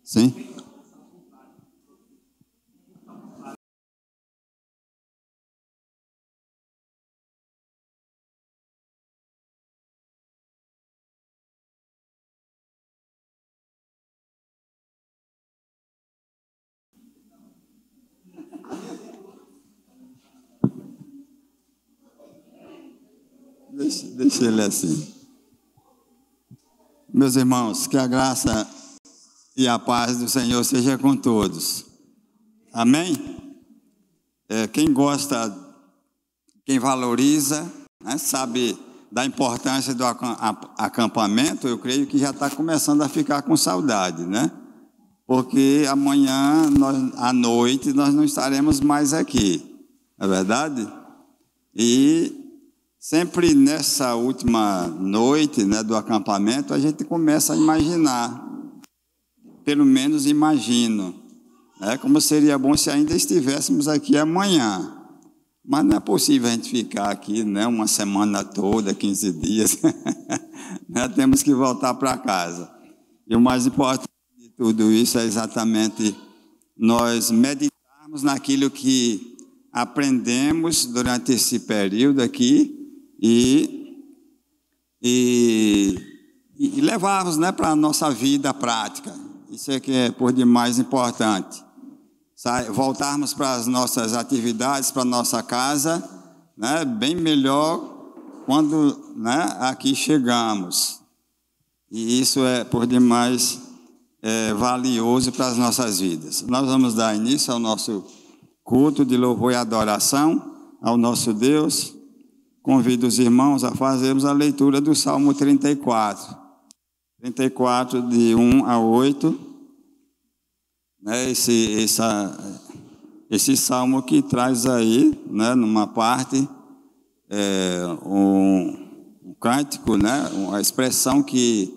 Sim? Deixa ele assim. Meus irmãos, que a graça e a paz do Senhor seja com todos. Amém? Quem gosta, quem valoriza, né, sabe da importância do acampamento, eu creio que já está começando a ficar com saudade, né? Porque amanhã, à noite, nós não estaremos mais aqui, não é verdade? E sempre nessa última noite, né, do acampamento, a gente começa a imaginar, pelo menos imagino, né, como seria bom se ainda estivéssemos aqui amanhã. Mas não é possível a gente ficar aqui, né, uma semana toda, 15 dias. Né, temos que voltar para casa. E o mais importante de tudo isso é exatamente nós meditarmos naquilo que aprendemos durante esse período aqui e levarmos, né, para a nossa vida prática. Isso é que é por demais importante. Voltarmos para as nossas atividades, para a nossa casa, né, bem melhor quando, né, aqui chegamos. E isso é por demais valioso para as nossas vidas. Nós vamos dar início ao nosso culto de louvor e adoração ao nosso Deus. Convido os irmãos a fazermos a leitura do Salmo 34. 34, de 1 a 8. Né, esse salmo que traz aí, né, numa parte, um cântico, né, uma expressão que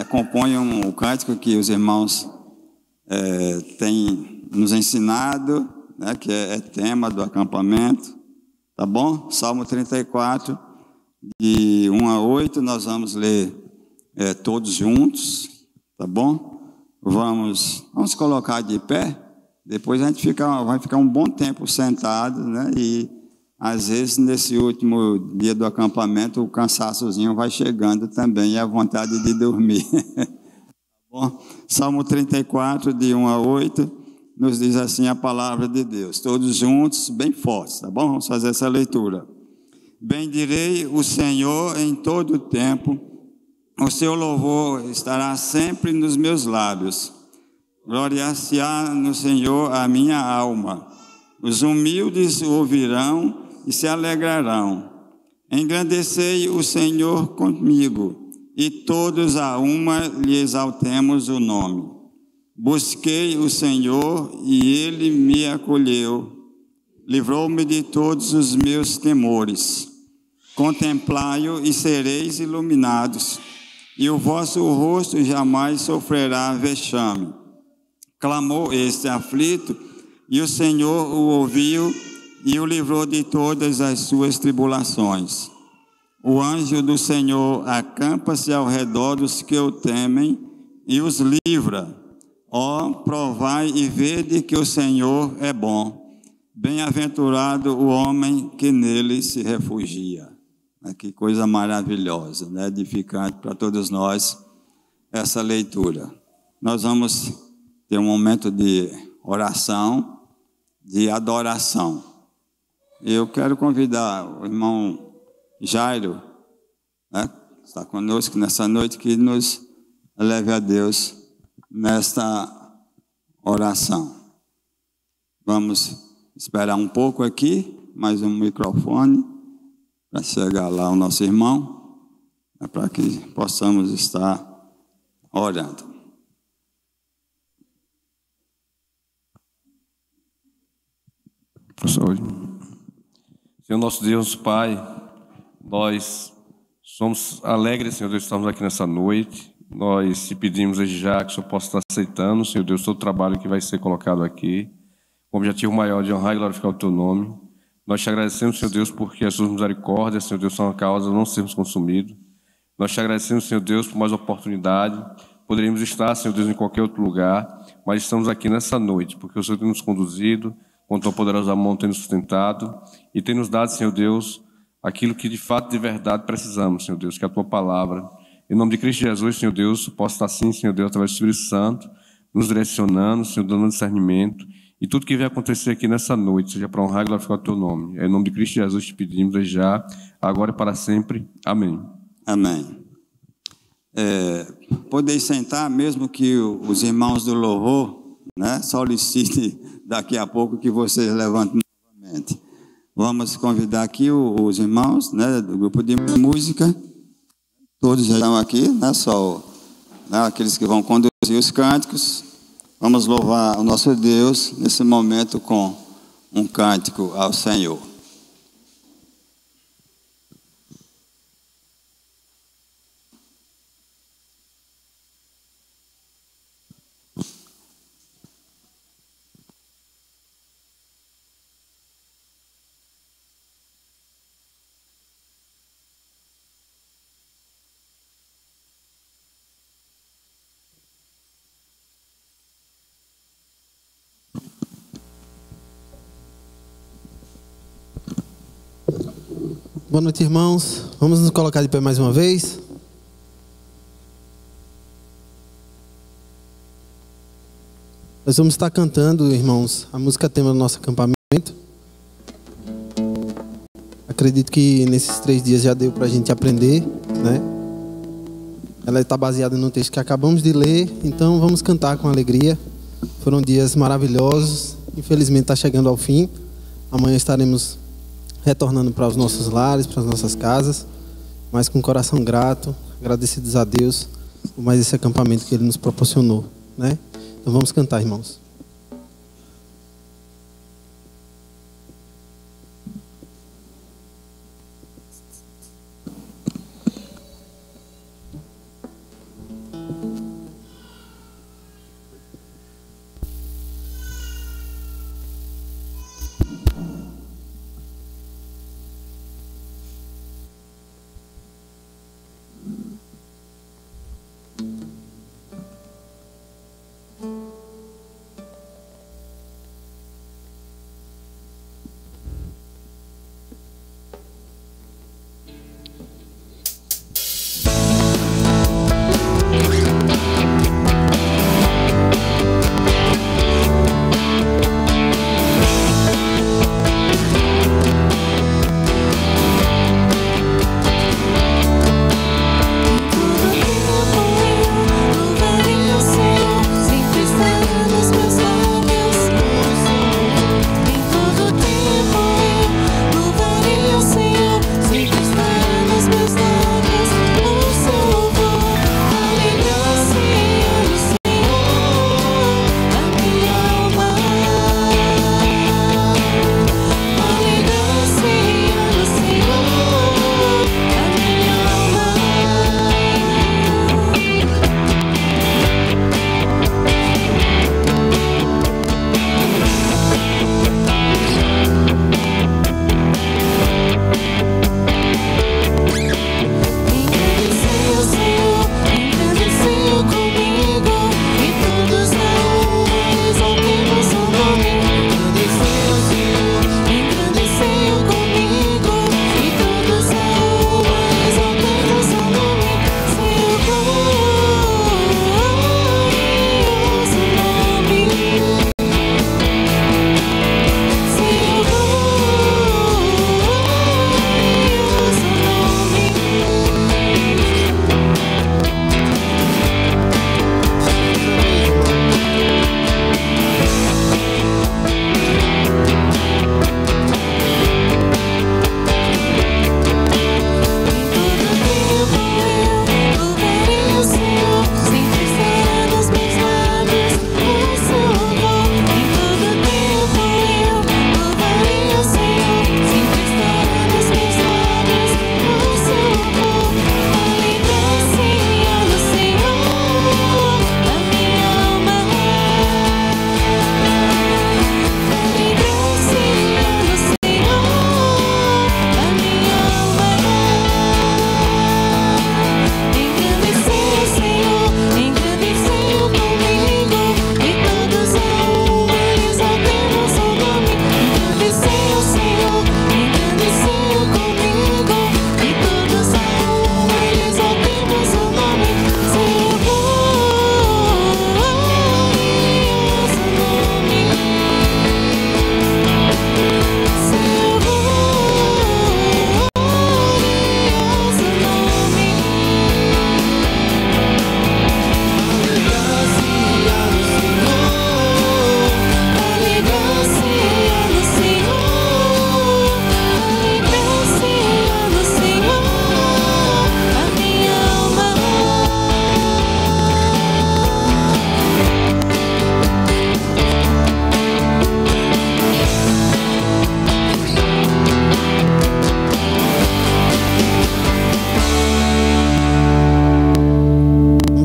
compõe um cântico que os irmãos têm nos ensinado, né, que é tema do acampamento. Tá bom? Salmo 34, de 1 a 8, nós vamos ler todos juntos, tá bom? Vamos colocar de pé, depois a gente vai ficar um bom tempo sentado, né? E às vezes nesse último dia do acampamento o cansaçozinho vai chegando também e a vontade de dormir. Tá bom? Salmo 34, de 1 a 8. Nos diz assim a palavra de Deus, todos juntos, bem fortes, tá bom? Vamos fazer essa leitura. Bendirei o Senhor em todo o tempo, o seu louvor estará sempre nos meus lábios. Gloriar-se-á no Senhor a minha alma. Os humildes o ouvirão e se alegrarão. Engrandecei o Senhor comigo, e todos a uma lhe exaltemos o nome. Busquei o Senhor e Ele me acolheu, livrou-me de todos os meus temores. Contemplai-o e sereis iluminados, e o vosso rosto jamais sofrerá vexame. Clamou este aflito, e o Senhor o ouviu e o livrou de todas as suas tribulações. O anjo do Senhor acampa-se ao redor dos que o temem e os livra. Ó, provai e vede que o Senhor é bom. Bem-aventurado o homem que nele se refugia. Que coisa maravilhosa, né? Edificante para todos nós essa leitura. Nós vamos ter um momento de oração, de adoração. Eu quero convidar o irmão Jairo, né, que está conosco nessa noite, que nos leve a Deus nesta oração. Vamos esperar um pouco aqui, mais um microfone, para chegar lá o nosso irmão, para que possamos estar orando. Senhor nosso Deus, Pai, nós somos alegres, Senhor Deus, estamos aqui nessa noite. Nós te pedimos desde já que o Senhor possa estar aceitando, Senhor Deus, todo o trabalho que vai ser colocado aqui, com o objetivo maior de honrar e glorificar o Teu nome. Nós te agradecemos, Senhor Deus, porque as Suas misericórdias, Senhor Deus, são a causa de não sermos consumidos. Nós te agradecemos, Senhor Deus, por mais oportunidade, Poderíamos estar, Senhor Deus, em qualquer outro lugar, mas estamos aqui nessa noite, porque o Senhor tem nos conduzido, com tua poderosa mão tem nos sustentado e tem nos dado, Senhor Deus, aquilo que de fato, de verdade precisamos, Senhor Deus, que é a tua palavra. Em nome de Cristo Jesus, Senhor Deus, possa estar assim, Senhor Deus, através do Espírito Santo, nos direcionando, Senhor, dando discernimento, e tudo que vai acontecer aqui nessa noite, seja para honrar e glorificar o teu nome. É em nome de Cristo Jesus te pedimos desde já, agora e para sempre. Amém. Amém. Podeis sentar, mesmo que os irmãos do louvor, né, solicite daqui a pouco que vocês levantem novamente. Vamos convidar aqui os irmãos, né, do grupo de música. Todos já estão aqui, né, só aqueles que vão conduzir os cânticos. Vamos louvar o nosso Deus nesse momento com um cântico ao Senhor. Boa noite, irmãos. Vamos nos colocar de pé mais uma vez. Nós vamos estar cantando, irmãos, a música tema do nosso acampamento. Acredito que nesses 3 dias já deu para a gente aprender, né? Ela está baseada no texto que acabamos de ler, então vamos cantar com alegria. Foram dias maravilhosos. Infelizmente está chegando ao fim. Amanhã estaremos retornando para os nossos lares, para as nossas casas, mas com o coração grato, agradecidos a Deus por mais esse acampamento que Ele nos proporcionou, né? Então vamos cantar, irmãos.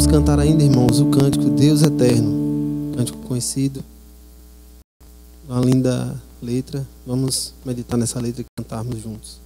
cantar ainda, irmãos, o cântico Deus Eterno, cântico conhecido, uma linda letra. Vamos meditar nessa letra e cantarmos juntos.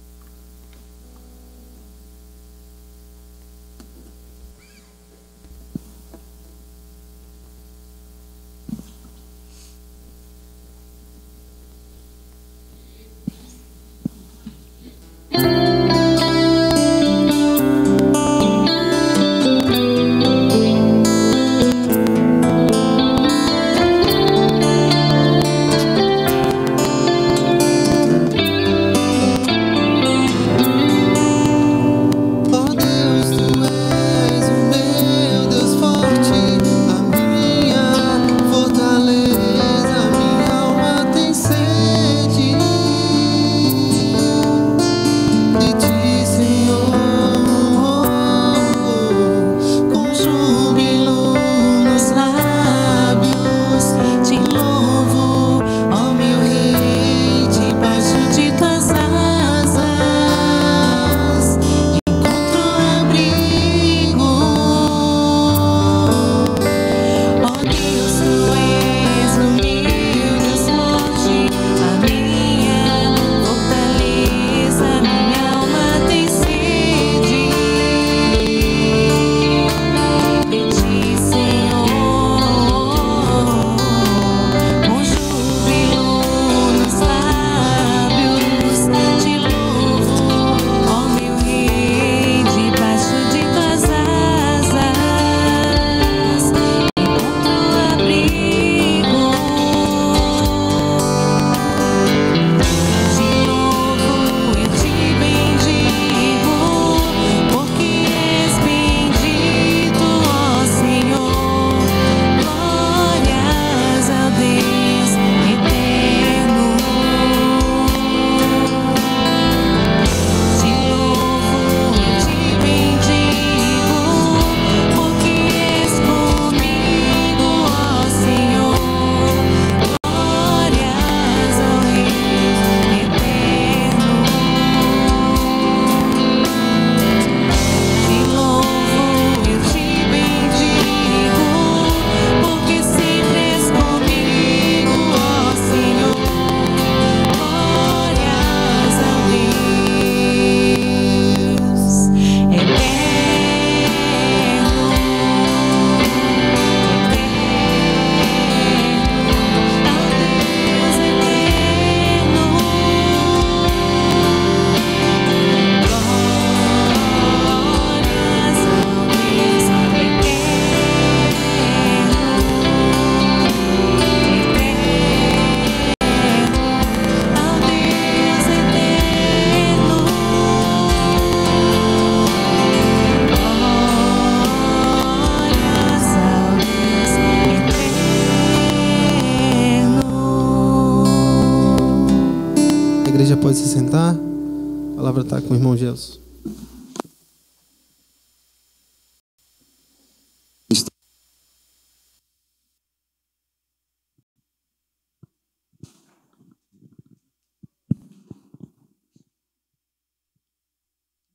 Pode se sentar. A palavra está com o irmão Gelson.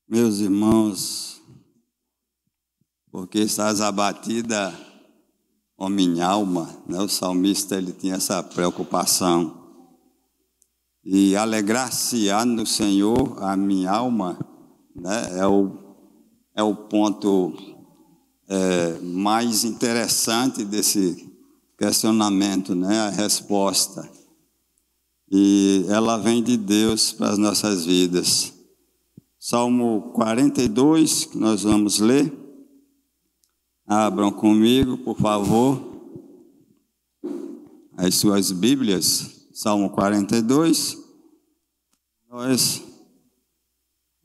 Meus irmãos, porque estás abatida, ó minha alma, né? O salmista ele tinha essa preocupação. E alegrar-se-á no Senhor a minha alma, né? É o ponto mais interessante desse questionamento, né? A resposta. E ela vem de Deus para as nossas vidas. Salmo 42, que nós vamos ler. Abram comigo, por favor, as suas Bíblias. Salmo 42, nós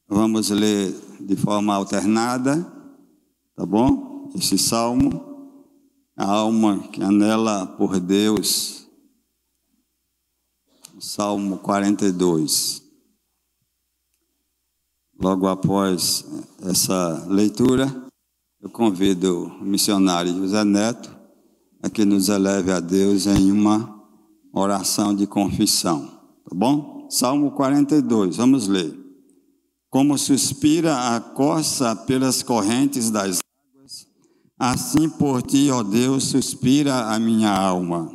vamos ler de forma alternada, tá bom? Esse salmo, a alma que anela por Deus, Salmo 42. Logo após essa leitura, eu convido o missionário José Neto a que nos eleve a Deus em uma oração de confissão, tá bom? Salmo 42, vamos ler. Como suspira a corça pelas correntes das águas, Assim por ti, ó Deus, suspira a minha alma.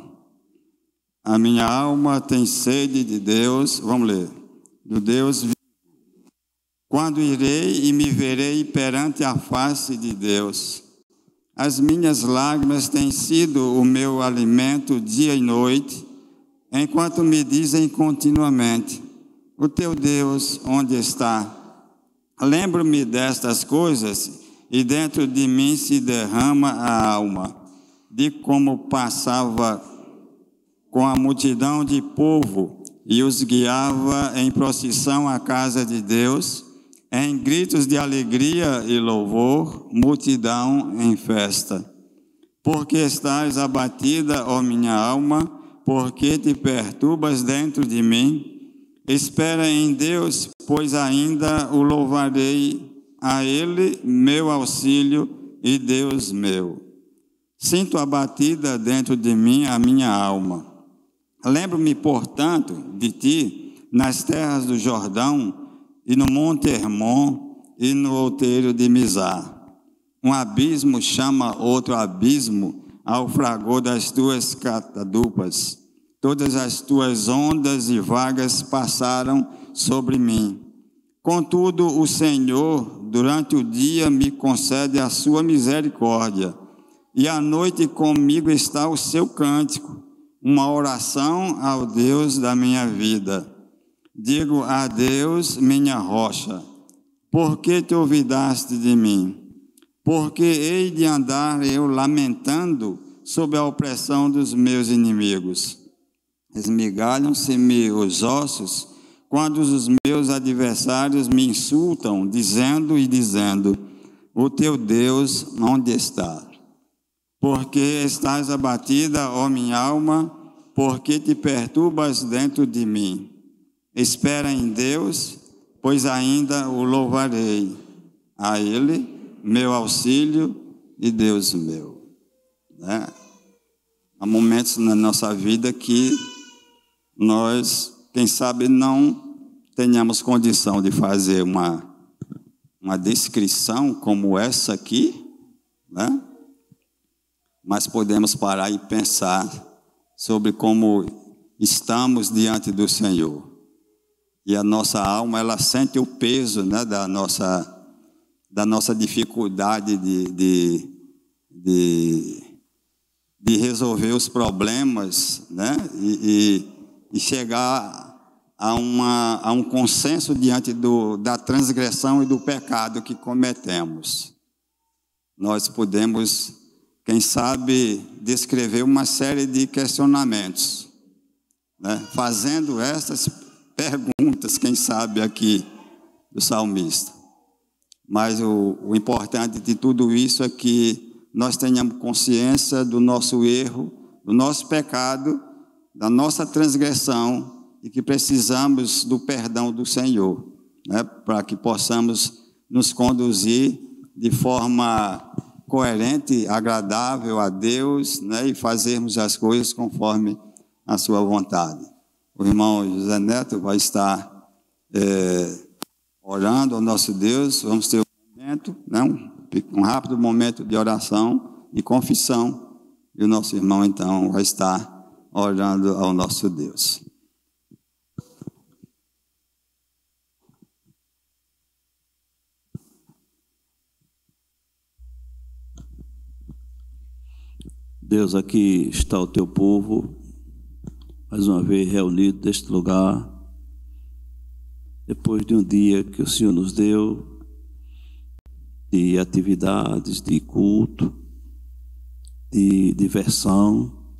A minha alma tem sede de Deus, vamos ler, do Deus vivo. Quando irei e me verei perante a face de Deus. As minhas lágrimas têm sido o meu alimento dia e noite, enquanto me dizem continuamente: o teu Deus onde está? Lembro-me destas coisas e dentro de mim se derrama a alma, de como passava com a multidão de povo e os guiava em procissão à casa de Deus, em gritos de alegria e louvor, multidão em festa. Porque estás abatida, ó minha alma, porque te perturbas dentro de mim? Espera em Deus, pois ainda o louvarei, a Ele meu auxílio e Deus meu. Sinto abatida dentro de mim a minha alma. Lembro-me, portanto, de ti nas terras do Jordão, e no monte Hermon, e no outeiro de Mizar. Um abismo chama outro abismo ao fragor das tuas catadupas. Todas as tuas ondas e vagas passaram sobre mim. Contudo, o Senhor, durante o dia, me concede a sua misericórdia, e à noite comigo está o seu cântico, uma oração ao Deus da minha vida. Digo a Deus, minha rocha: por que te olvidaste de mim? Porque hei de andar eu lamentando sob a opressão dos meus inimigos. Esmigalham-se-me os ossos quando os meus adversários me insultam, dizendo: o teu Deus onde está? Porque estás abatida, ó minha alma, porque te perturbas dentro de mim. Espera em Deus, pois ainda o louvarei, a Ele meu auxílio e Deus meu. Há momentos na nossa vida que nós, quem sabe, não tenhamos condição de fazer uma descrição como essa aqui, né? Mas podemos parar e pensar sobre como estamos diante do Senhor. E a nossa alma, ela sente o peso, né, da nossa dificuldade de resolver os problemas, né, e chegar a um consenso diante da transgressão e do pecado que cometemos. Nós podemos, quem sabe, descrever uma série de questionamentos, né, fazendo essas perguntas, quem sabe, aqui do salmista. Mas o importante de tudo isso é que nós tenhamos consciência do nosso erro, do nosso pecado, da nossa transgressão, e que precisamos do perdão do Senhor, né, para que possamos nos conduzir de forma coerente, agradável a Deus, né, e fazermos as coisas conforme a sua vontade. O irmão José Neto vai estar orando ao nosso Deus. Vamos ter um momento, né, um rápido momento de oração e confissão, e o nosso irmão então vai estar orando ao nosso Deus. Deus, aqui está o teu povo, mais uma vez reunido neste lugar, depois de um dia que o Senhor nos deu, de atividades, de culto, de diversão.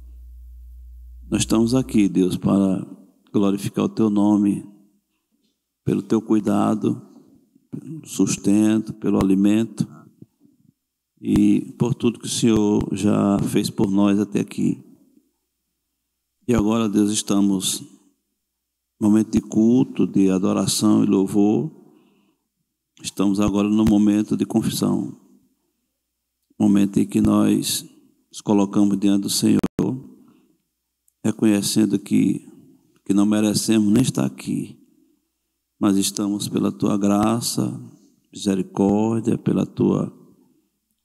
Nós estamos aqui, Deus, para glorificar o teu nome, pelo teu cuidado, pelo sustento, pelo alimento, e por tudo que o Senhor já fez por nós até aqui. E agora, Deus, estamos no momento de culto, de adoração e louvor. Estamos agora no momento de confissão, momento em que nós nos colocamos diante do Senhor, reconhecendo que não merecemos nem estar aqui, mas estamos pela tua graça, misericórdia, pela tua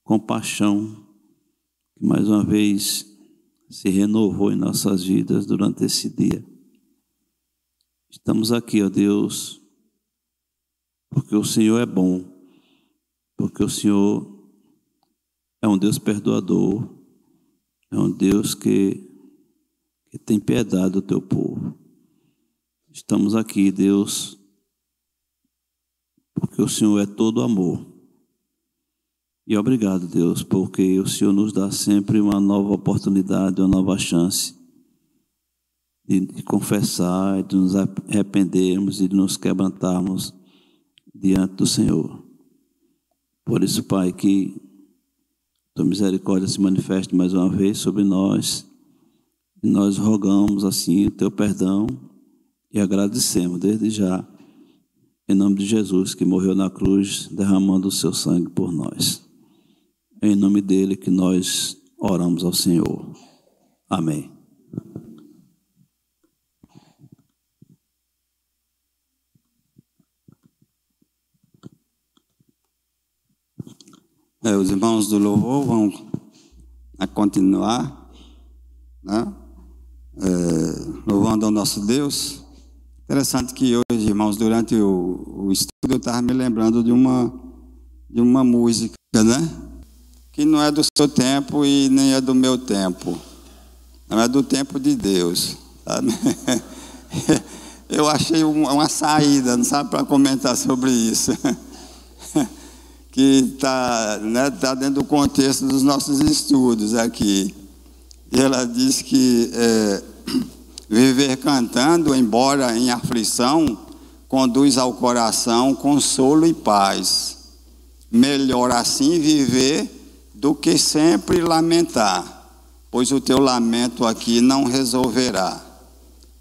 compaixão, que mais uma vez se renovou em nossas vidas durante esse dia. Estamos aqui, ó Deus, porque o Senhor é bom, porque o Senhor é um Deus perdoador, é um Deus que tem piedade do teu povo. Estamos aqui, Deus, porque o Senhor é todo amor. E obrigado, Deus, porque o Senhor nos dá sempre uma nova oportunidade, uma nova chance de confessar, de nos arrependermos e de nos quebrantarmos diante do Senhor. Por isso, Pai, que tua misericórdia se manifeste mais uma vez sobre nós. E nós rogamos assim o teu perdão e agradecemos desde já, em nome de Jesus, que morreu na cruz, derramando o seu sangue por nós. É em nome dele que nós oramos ao Senhor. Amém. Os irmãos do louvor vão continuar, né? Louvando ao nosso Deus. Interessante que hoje, irmãos, durante o estudo, eu estava me lembrando de uma música, né? Que não é do seu tempo e nem é do meu tempo. Não é do tempo de Deus. Sabe? Eu achei uma saída, não sabe, para comentar sobre isso. Que está, né, dentro do contexto dos nossos estudos aqui. E ela diz que viver cantando, embora em aflição, conduz ao coração consolo e paz. Melhor assim viver do que sempre lamentar, pois o teu lamento aqui não resolverá.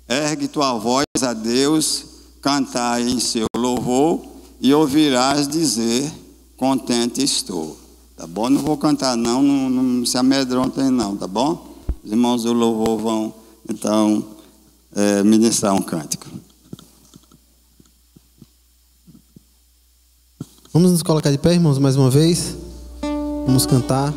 Ergue tua voz a Deus, cantai em seu louvor, e ouvirás dizer: contente estou. Tá bom? Não vou cantar não se amedrontem não, tá bom? Os irmãos do louvor vão, então, ministrar um cântico. Vamos nos colocar de pé, irmãos, mais uma vez. Vamos cantar.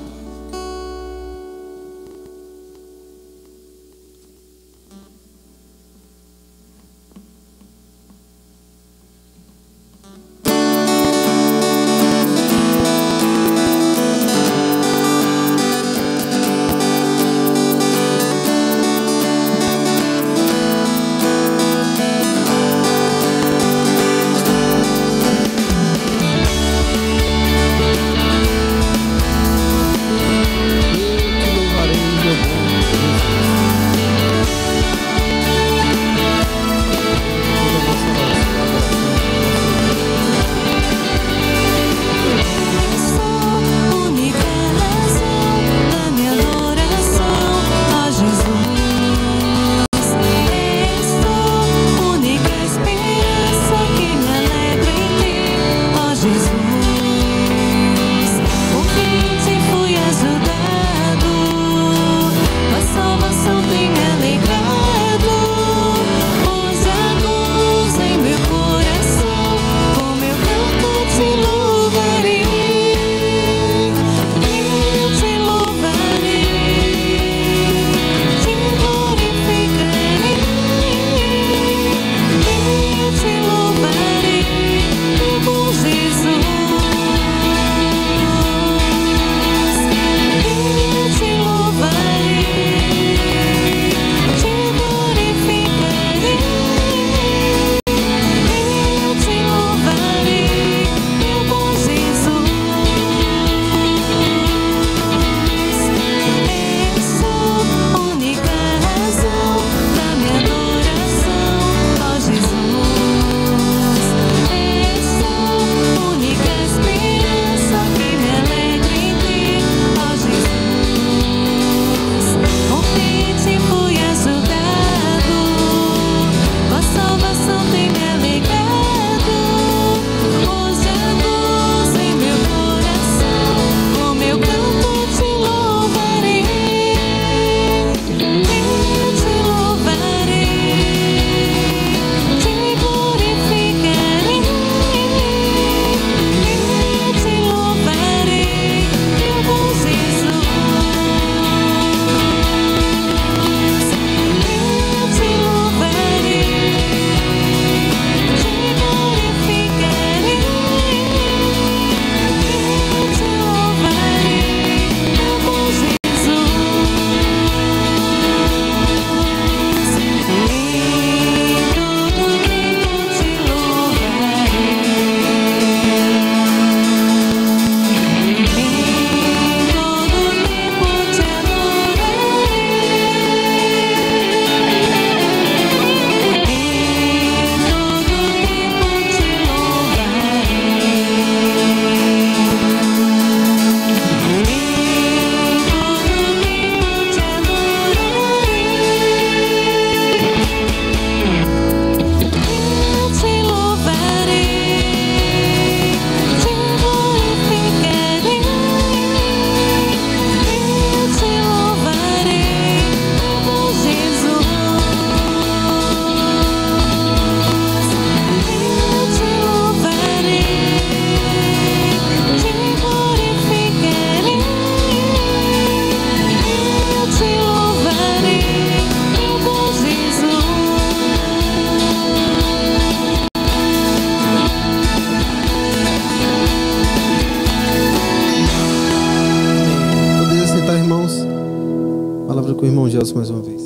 Gelson mais uma vez.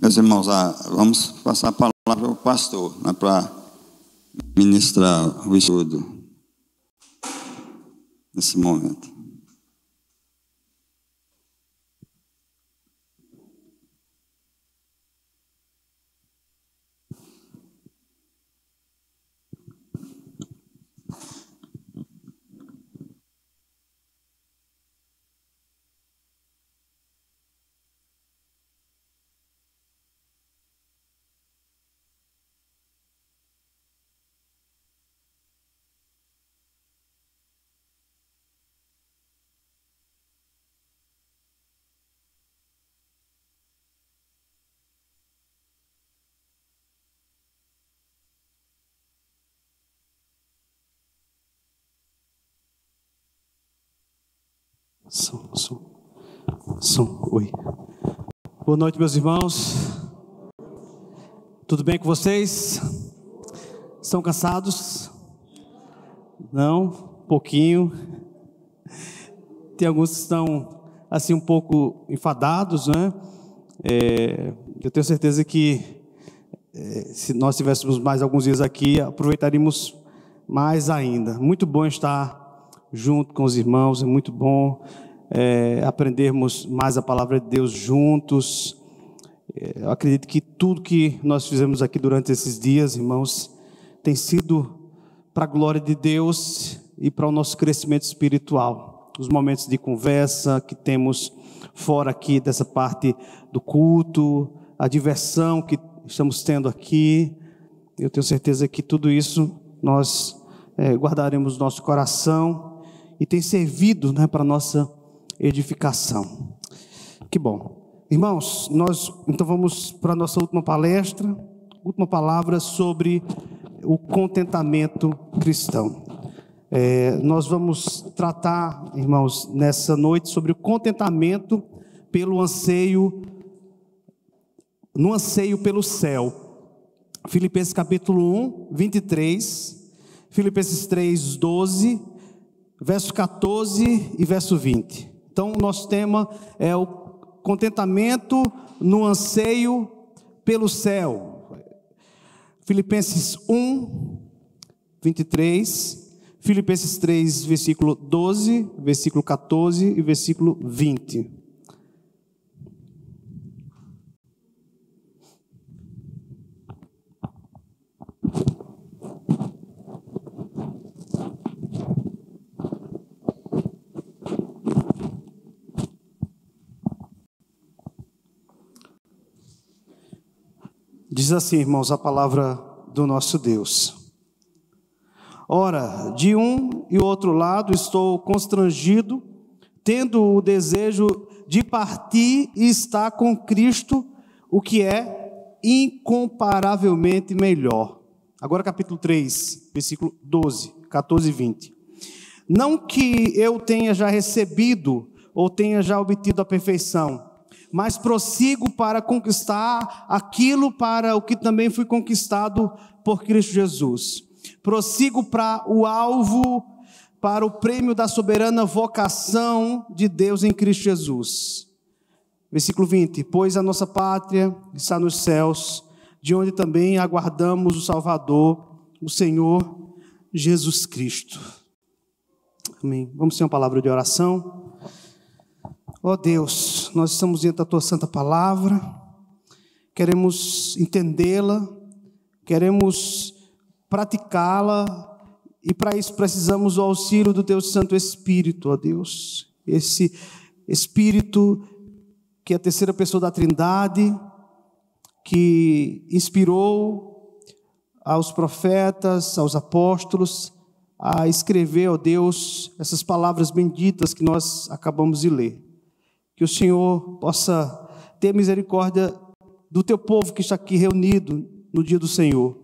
Meus irmãos, vamos passar a palavra ao pastor, né, para ministrar o estudo nesse momento. Oi. Boa noite, meus irmãos. Tudo bem com vocês? Estão cansados? Não? Pouquinho. Tem alguns que estão assim um pouco enfadados, né? Eu tenho certeza que se nós tivéssemos mais alguns dias aqui, aproveitaríamos mais ainda. Muito bom estar junto com os irmãos, é muito bom aprendermos mais a palavra de Deus juntos. Eu acredito que tudo que nós fizemos aqui durante esses dias, irmãos, tem sido para a glória de Deus e para o nosso crescimento espiritual. Os momentos de conversa que temos fora aqui dessa parte do culto, a diversão que estamos tendo aqui, eu tenho certeza que tudo isso nós guardaremos no nosso coração e tem servido, né, para a nossa edificação. Que bom. Irmãos, nós então vamos para a nossa última palestra, última palavra sobre o contentamento cristão. Nós vamos tratar, irmãos, nessa noite sobre o contentamento no anseio pelo céu. Filipenses capítulo 1, 23, Filipenses 3, 12, verso 14 e verso 20. Então, o nosso tema é o contentamento no anseio pelo céu. Filipenses 1, 23, Filipenses 3, versículo 12, versículo 14 e versículo 20. Diz assim, irmãos, a palavra do nosso Deus. Ora, de um e outro lado estou constrangido, tendo o desejo de partir e estar com Cristo, o que é incomparavelmente melhor. Agora capítulo 3, versículo 12, 14 e 20. Não que eu tenha já recebido ou tenha já obtido a perfeição, mas prossigo para conquistar aquilo para o que também fui conquistado por Cristo Jesus. Prossigo para o alvo, para o prêmio da soberana vocação de Deus em Cristo Jesus. Versículo 20. Pois a nossa pátria está nos céus, de onde também aguardamos o Salvador, o Senhor Jesus Cristo. Amém. Vamos ter uma palavra de oração. Ó Deus, nós estamos diante da Tua Santa Palavra, queremos entendê-la, queremos praticá-la, e para isso precisamos do auxílio do Teu Santo Espírito, ó Deus. Esse Espírito que é a terceira pessoa da Trindade, que inspirou aos profetas, aos apóstolos, a escrever, ó Deus, essas palavras benditas que nós acabamos de ler. Que o Senhor possa ter misericórdia do Teu povo que está aqui reunido no dia do Senhor,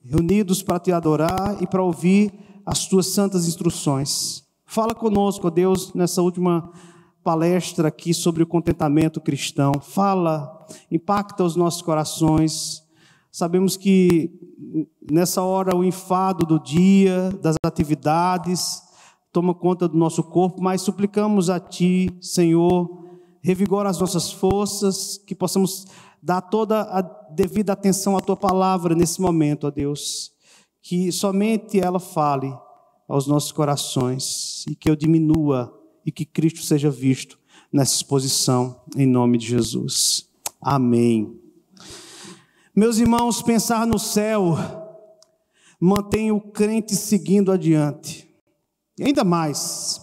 reunidos para Te adorar e para ouvir as Tuas santas instruções. Fala conosco, ó Deus, nessa última palestra aqui sobre o contentamento cristão. Fala, impacta os nossos corações. Sabemos que nessa hora o enfado do dia, das atividades, toma conta do nosso corpo, mas suplicamos a Ti, Senhor, revigora as nossas forças, que possamos dar toda a devida atenção à Tua palavra nesse momento, ó Deus, que somente ela fale aos nossos corações, e que eu diminua, e que Cristo seja visto nessa exposição, em nome de Jesus. Amém. Meus irmãos, pensar no céu mantém o crente seguindo adiante. E ainda mais,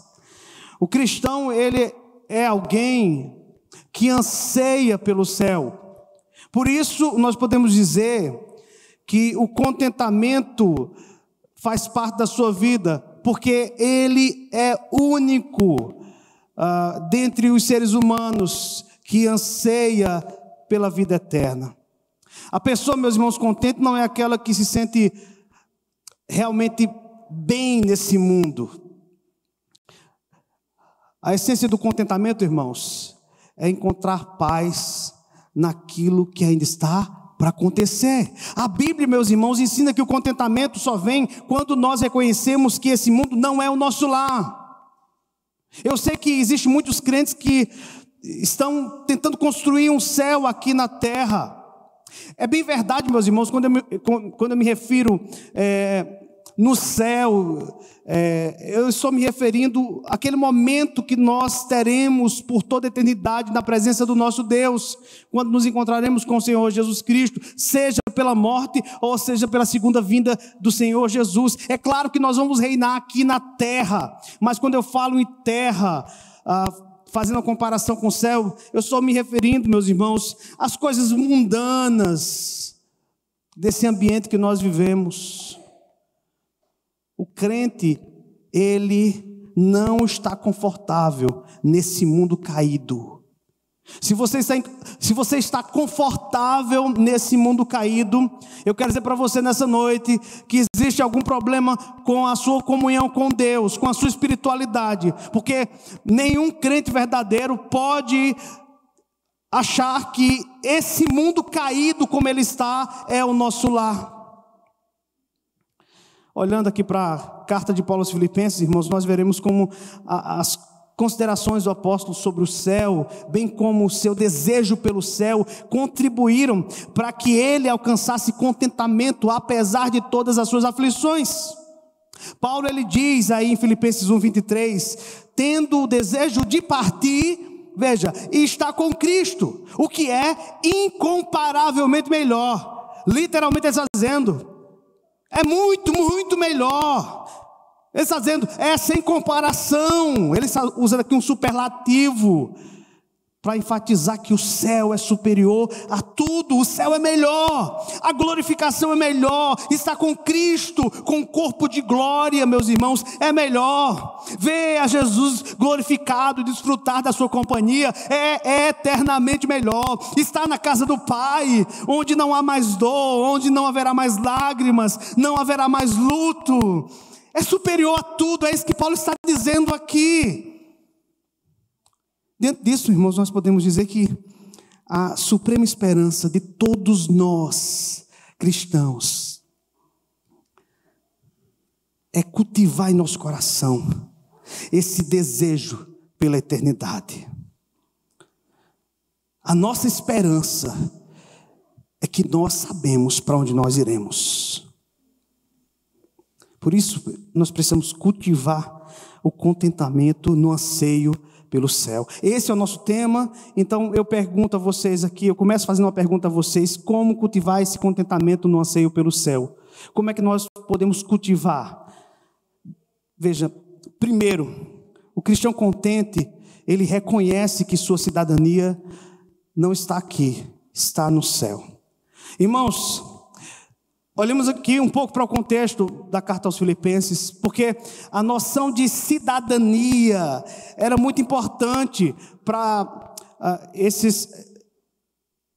o cristão, ele é alguém que anseia pelo céu. Por isso, nós podemos dizer que o contentamento faz parte da sua vida, porque ele é único dentre os seres humanos que anseia pela vida eterna. A pessoa, meus irmãos, contente não é aquela que se sente realmente bem nesse mundo. A essência do contentamento, irmãos, é encontrar paz naquilo que ainda está para acontecer. A Bíblia, meus irmãos, ensina que o contentamento só vem quando nós reconhecemos que esse mundo não é o nosso lar. Eu sei que existem muitos crentes que estão tentando construir um céu aqui na terra. É bem verdade, meus irmãos, quando eu me refiro no céu, eu estou me referindo àquele momento que nós teremos por toda a eternidade na presença do nosso Deus, quando nos encontraremos com o Senhor Jesus Cristo, seja pela morte ou seja pela segunda vinda do Senhor Jesus. É claro que nós vamos reinar aqui na terra, mas quando eu falo em terra, fazendo a comparação com o céu, eu estou me referindo, meus irmãos, às coisas mundanas desse ambiente que nós vivemos. O crente, ele não está confortável nesse mundo caído. Se você está confortável nesse mundo caído, eu quero dizer para você nessa noite que existe algum problema com a sua comunhão com Deus, com a sua espiritualidade, porque nenhum crente verdadeiro pode achar que esse mundo caído como ele está é o nosso lar. Olhando aqui para a carta de Paulo aos Filipenses, irmãos, nós veremos como as considerações do apóstolo sobre o céu, bem como o seu desejo pelo céu, contribuíram para que ele alcançasse contentamento, apesar de todas as suas aflições. Paulo, ele diz aí em Filipenses 1:23, tendo o desejo de partir, veja, e estar com Cristo, o que é incomparavelmente melhor. Literalmente ele está dizendo, é muito, muito melhor. Ele está dizendo, é sem comparação. Ele está usando aqui um superlativo para enfatizar que o céu é superior a tudo. O céu é melhor, a glorificação é melhor. Estar com Cristo, com o corpo de glória, meus irmãos, é melhor. Ver a Jesus glorificado, desfrutar da sua companhia é eternamente melhor. Estar na casa do Pai, onde não há mais dor, onde não haverá mais lágrimas, não haverá mais luto, é superior a tudo. É isso que Paulo está dizendo aqui. Dentro disso, irmãos, nós podemos dizer que a suprema esperança de todos nós, cristãos, é cultivar em nosso coração esse desejo pela eternidade. A nossa esperança é que nós sabemos para onde nós iremos. Por isso, nós precisamos cultivar o contentamento no anseio pelo céu. Esse é o nosso tema. Então eu pergunto a vocês aqui, eu começo fazendo uma pergunta a vocês: como cultivar esse contentamento no anseio pelo céu? Como é que nós podemos cultivar? Veja, primeiro, o cristão contente, ele reconhece que sua cidadania não está aqui, está no céu. Irmãos, olhemos aqui um pouco para o contexto da carta aos Filipenses, porque a noção de cidadania era muito importante para esses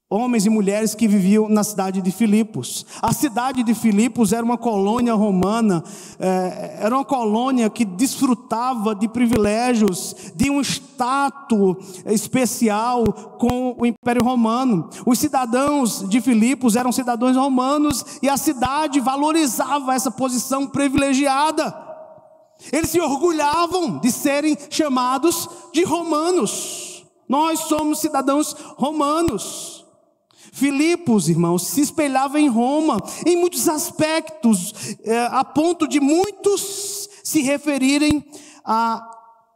homens e mulheres que viviam na cidade de Filipos. A cidade de Filipos era uma colônia romana, era uma colônia que desfrutava de privilégios, de um status especial com o Império Romano. Os cidadãos de Filipos eram cidadãos romanos e a cidade valorizava essa posição privilegiada. Eles se orgulhavam de serem chamados de romanos. Nós somos cidadãos romanos. Filipos, irmãos, se espelhava em Roma em muitos aspectos, a ponto de muitos se referirem a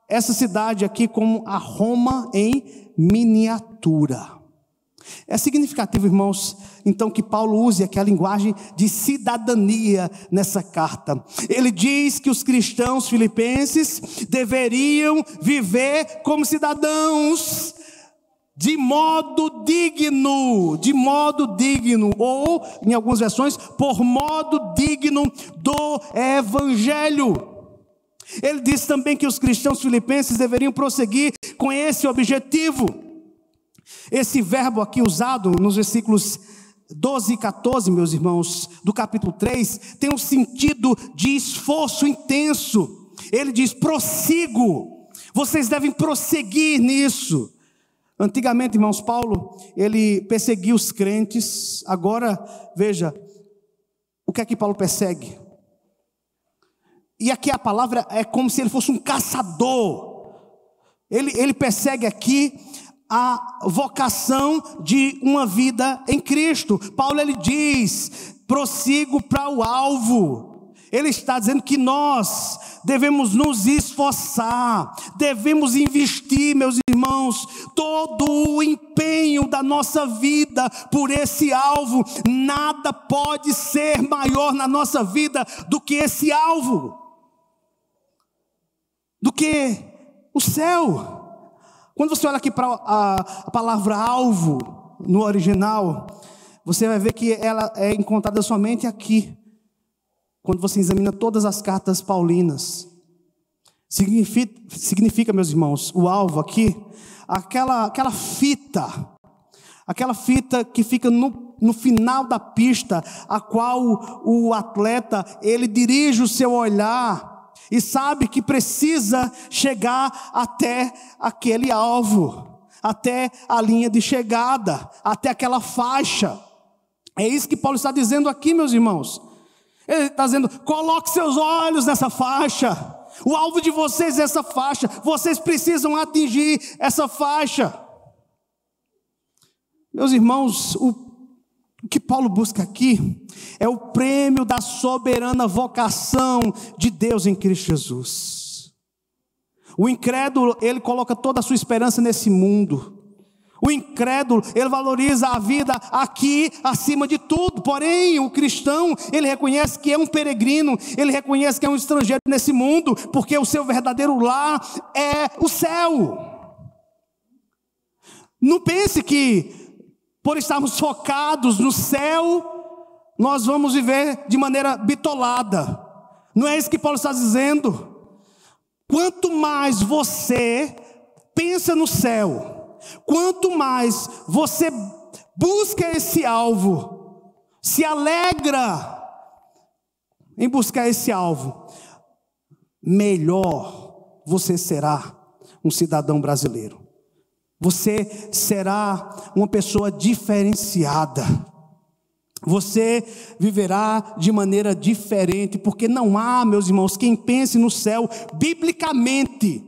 essa cidade aqui como a Roma em miniatura. É significativo, irmãos, então, que Paulo use aqui a linguagem de cidadania nessa carta. Ele diz que os cristãos filipenses deveriam viver como cidadãos de modo digno, ou, em algumas versões, por modo digno do Evangelho. Ele diz também que os cristãos filipenses deveriam prosseguir com esse objetivo. Esse verbo aqui usado nos versículos 12 e 14, meus irmãos, do capítulo 3, tem um sentido de esforço intenso. Ele diz: prossigo, vocês devem prosseguir nisso. Antigamente, irmãos, Paulo, ele perseguia os crentes. Agora, veja, o que é que Paulo persegue? E aqui a palavra é como se ele fosse um caçador. Ele persegue aqui a vocação de uma vida em Cristo. Paulo, ele diz: prossigo para o alvo. Ele está dizendo que nós devemos nos esforçar, devemos investir, meus irmãos, todo o empenho da nossa vida por esse alvo. Nada pode ser maior na nossa vida do que esse alvo, do que o céu. Quando você olha aqui para a palavra alvo no original, você vai ver que ela é encontrada somente aqui. Quando você examina todas as cartas paulinas, significa, meus irmãos, o alvo aqui, aquela fita que fica no final da pista, a qual o atleta, ele dirige o seu olhar e sabe que precisa chegar até aquele alvo, até a linha de chegada, até aquela faixa. É isso que Paulo está dizendo aqui, meus irmãos. Ele está dizendo: coloque seus olhos nessa faixa. O alvo de vocês é essa faixa. Vocês precisam atingir essa faixa. Meus irmãos, o que Paulo busca aqui é o prêmio da soberana vocação de Deus em Cristo Jesus. O incrédulo, ele coloca toda a sua esperança nesse mundo. O incrédulo, ele valoriza a vida aqui acima de tudo. Porém, o cristão, ele reconhece que é um peregrino, ele reconhece que é um estrangeiro nesse mundo, porque o seu verdadeiro lar é o céu. Não pense que, por estarmos focados no céu, nós vamos viver de maneira bitolada. Não é isso que Paulo está dizendo. Quanto mais você pensa no céu, quanto mais você busca esse alvo, se alegra em buscar esse alvo, melhor você será um cidadão brasileiro. Você será uma pessoa diferenciada. Você viverá de maneira diferente, porque não há, meus irmãos, quem pense no céu biblicamente,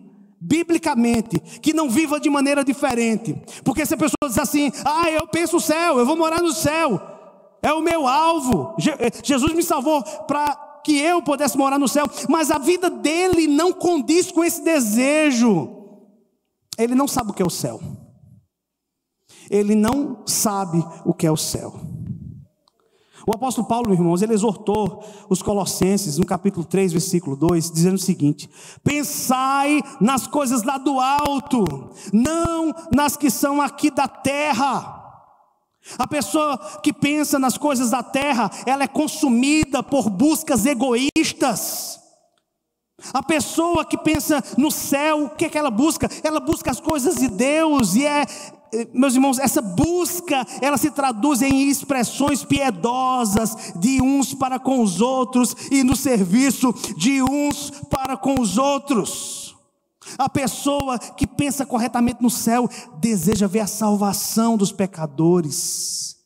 que não viva de maneira diferente. Porque se a pessoa diz assim: eu penso no céu, eu vou morar no céu, é o meu alvo, Jesus me salvou para que eu pudesse morar no céu, mas a vida dele não condiz com esse desejo. Ele não sabe o que é o céu. Ele não sabe o que é o céu. O apóstolo Paulo, irmãos, ele exortou os colossenses no capítulo 3, versículo 2, dizendo o seguinte: pensai nas coisas lá do alto, não nas que são aqui da terra. A pessoa que pensa nas coisas da terra, ela é consumida por buscas egoístas. A pessoa que pensa no céu, o que é que ela busca? Ela busca as coisas de Deus. E meus irmãos, essa busca, ela se traduz em expressões piedosas de uns para com os outros e no serviço de uns para com os outros. A pessoa que pensa corretamente no céu deseja ver a salvação dos pecadores,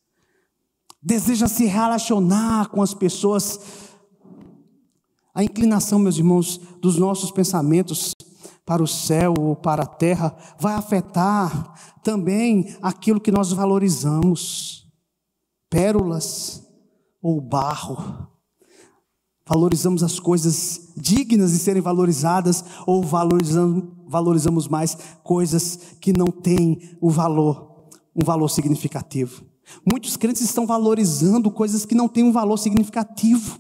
deseja se relacionar com as pessoas A inclinação, meus irmãos, dos nossos pensamentos para o céu ou para a terra vai afetar também aquilo que nós valorizamos. Pérolas ou barro. Valorizamos as coisas dignas de serem valorizadas ou valorizamos mais coisas que não têm um valor significativo. Muitos crentes estão valorizando coisas que não têm um valor significativo.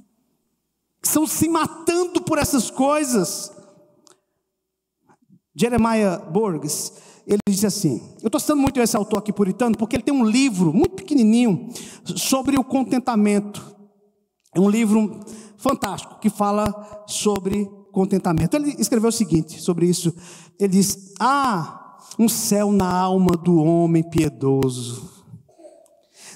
Estão se matando por essas coisas. Jeremiah Burgess, ele diz assim, eu estou citando muito esse autor aqui puritano, porque ele tem um livro muito pequenininho sobre o contentamento. É um livro fantástico que fala sobre contentamento. Ele escreveu o seguinte sobre isso. Ele diz: há um céu na alma do homem piedoso.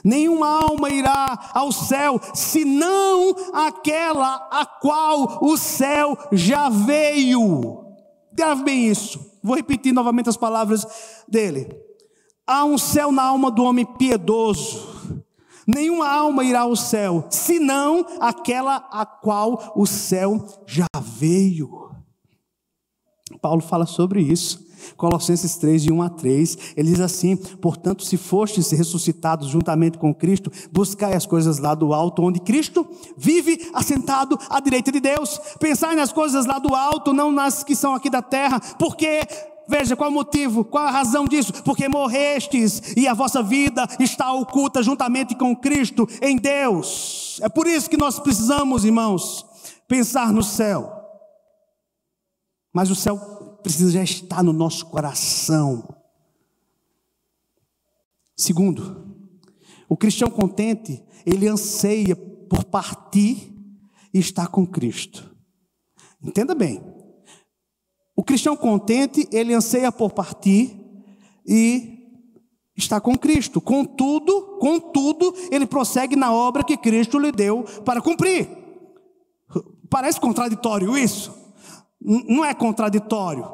Nenhuma alma irá ao céu, senão aquela a qual o céu já veio. Grave bem isso. Vou repetir novamente as palavras dele. Há um céu na alma do homem piedoso. Nenhuma alma irá ao céu, senão aquela a qual o céu já veio. Paulo fala sobre isso. Colossenses 3, de 1 a 3, ele diz assim: portanto, se fostes ressuscitados juntamente com Cristo, buscai as coisas lá do alto, onde Cristo vive assentado à direita de Deus. Pensai nas coisas lá do alto, não nas que são aqui da terra, porque, veja, qual o motivo, qual a razão disso? Porque morrestes e a vossa vida está oculta juntamente com Cristo em Deus. É por isso que nós precisamos, irmãos, pensar no céu. Mas o céu precisa já estar no nosso coração. Segundo, o cristão contente, ele anseia por partir e estar com Cristo. Entenda bem. O cristão contente, ele anseia por partir e estar com Cristo. Contudo, ele prossegue na obra que Cristo lhe deu para cumprir. Parece contraditório isso? Não é contraditório.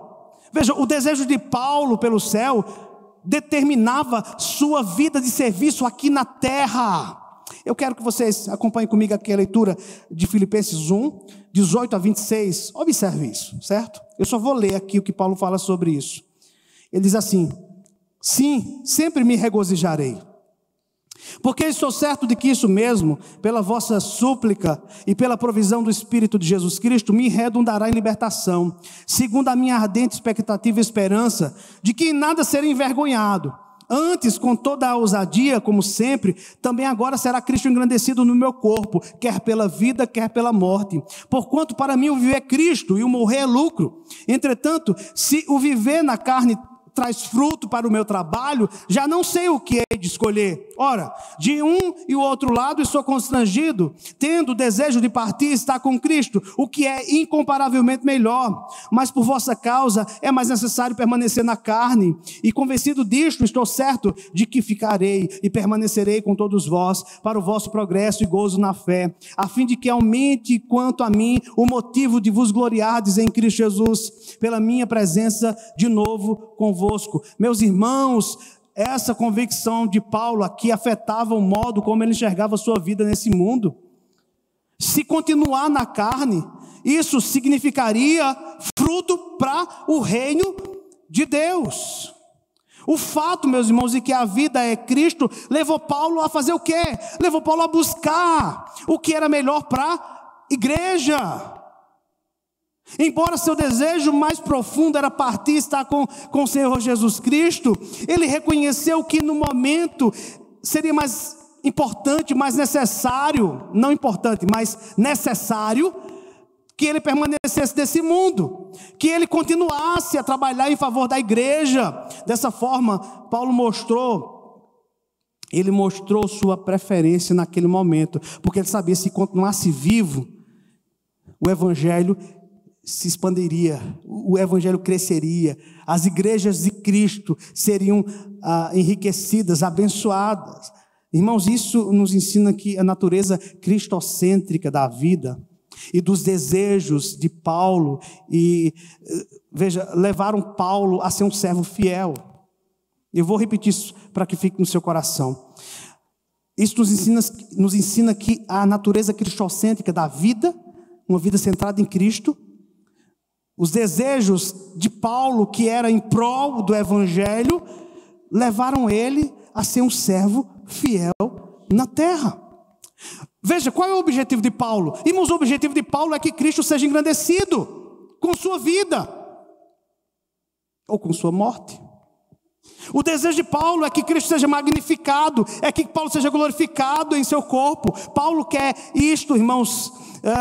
Veja, o desejo de Paulo pelo céu determinava sua vida de serviço aqui na terra. Eu quero que vocês acompanhem comigo aqui a leitura de Filipenses 1, 18 a 26. Observe isso, certo? Eu só vou ler aqui o que Paulo fala sobre isso. Ele diz assim: sim, sempre me regozijarei, porque estou certo de que isso mesmo, pela vossa súplica e pela provisão do Espírito de Jesus Cristo, me redundará em libertação, segundo a minha ardente expectativa e esperança, de que em nada serei envergonhado. Antes, com toda a ousadia, como sempre, também agora será Cristo engrandecido no meu corpo, quer pela vida, quer pela morte. Porquanto para mim o viver é Cristo e o morrer é lucro. Entretanto, se o viver na carne traz fruto para o meu trabalho, já não sei o que é de escolher. Ora, de um e o outro lado estou constrangido, tendo o desejo de partir e estar com Cristo, o que é incomparavelmente melhor. Mas por vossa causa é mais necessário permanecer na carne, e convencido disto, estou certo de que ficarei e permanecerei com todos vós, para o vosso progresso e gozo na fé, a fim de que aumente quanto a mim o motivo de vos gloriardes em Cristo Jesus, pela minha presença de novo convosco. Meus irmãos, essa convicção de Paulo aqui afetava o modo como ele enxergava a sua vida nesse mundo. Se continuar na carne, isso significaria fruto para o reino de Deus. O fato, meus irmãos, de que a vida é Cristo, levou Paulo a fazer o quê? Levou Paulo a buscar o que era melhor para a igreja. Embora seu desejo mais profundo era partir e estar com o Senhor Jesus Cristo, ele reconheceu que no momento seria mais importante, mais necessário, não importante, mas necessário, que ele permanecesse nesse mundo, que ele continuasse a trabalhar em favor da igreja. Dessa forma, Paulo mostrou sua preferência naquele momento, porque ele sabia que se continuasse vivo, o evangelho se expandiria, o evangelho cresceria, as igrejas de Cristo seriam enriquecidas, abençoadas. Irmãos, isso nos ensina que a natureza cristocêntrica da vida e dos desejos de Paulo, veja, levaram Paulo a ser um servo fiel. Eu vou repetir isso para que fique no seu coração. Isso nos ensina que a natureza cristocêntrica da vida uma vida centrada em Cristo. Os desejos de Paulo, que era em prol do Evangelho, levaram ele a ser um servo fiel na terra. Veja, qual é o objetivo de Paulo? Irmãos, o objetivo de Paulo é que Cristo seja engrandecido com sua vida ou com sua morte. O desejo de Paulo é que Cristo seja magnificado, é que Paulo seja glorificado em seu corpo. Paulo quer isto, irmãos,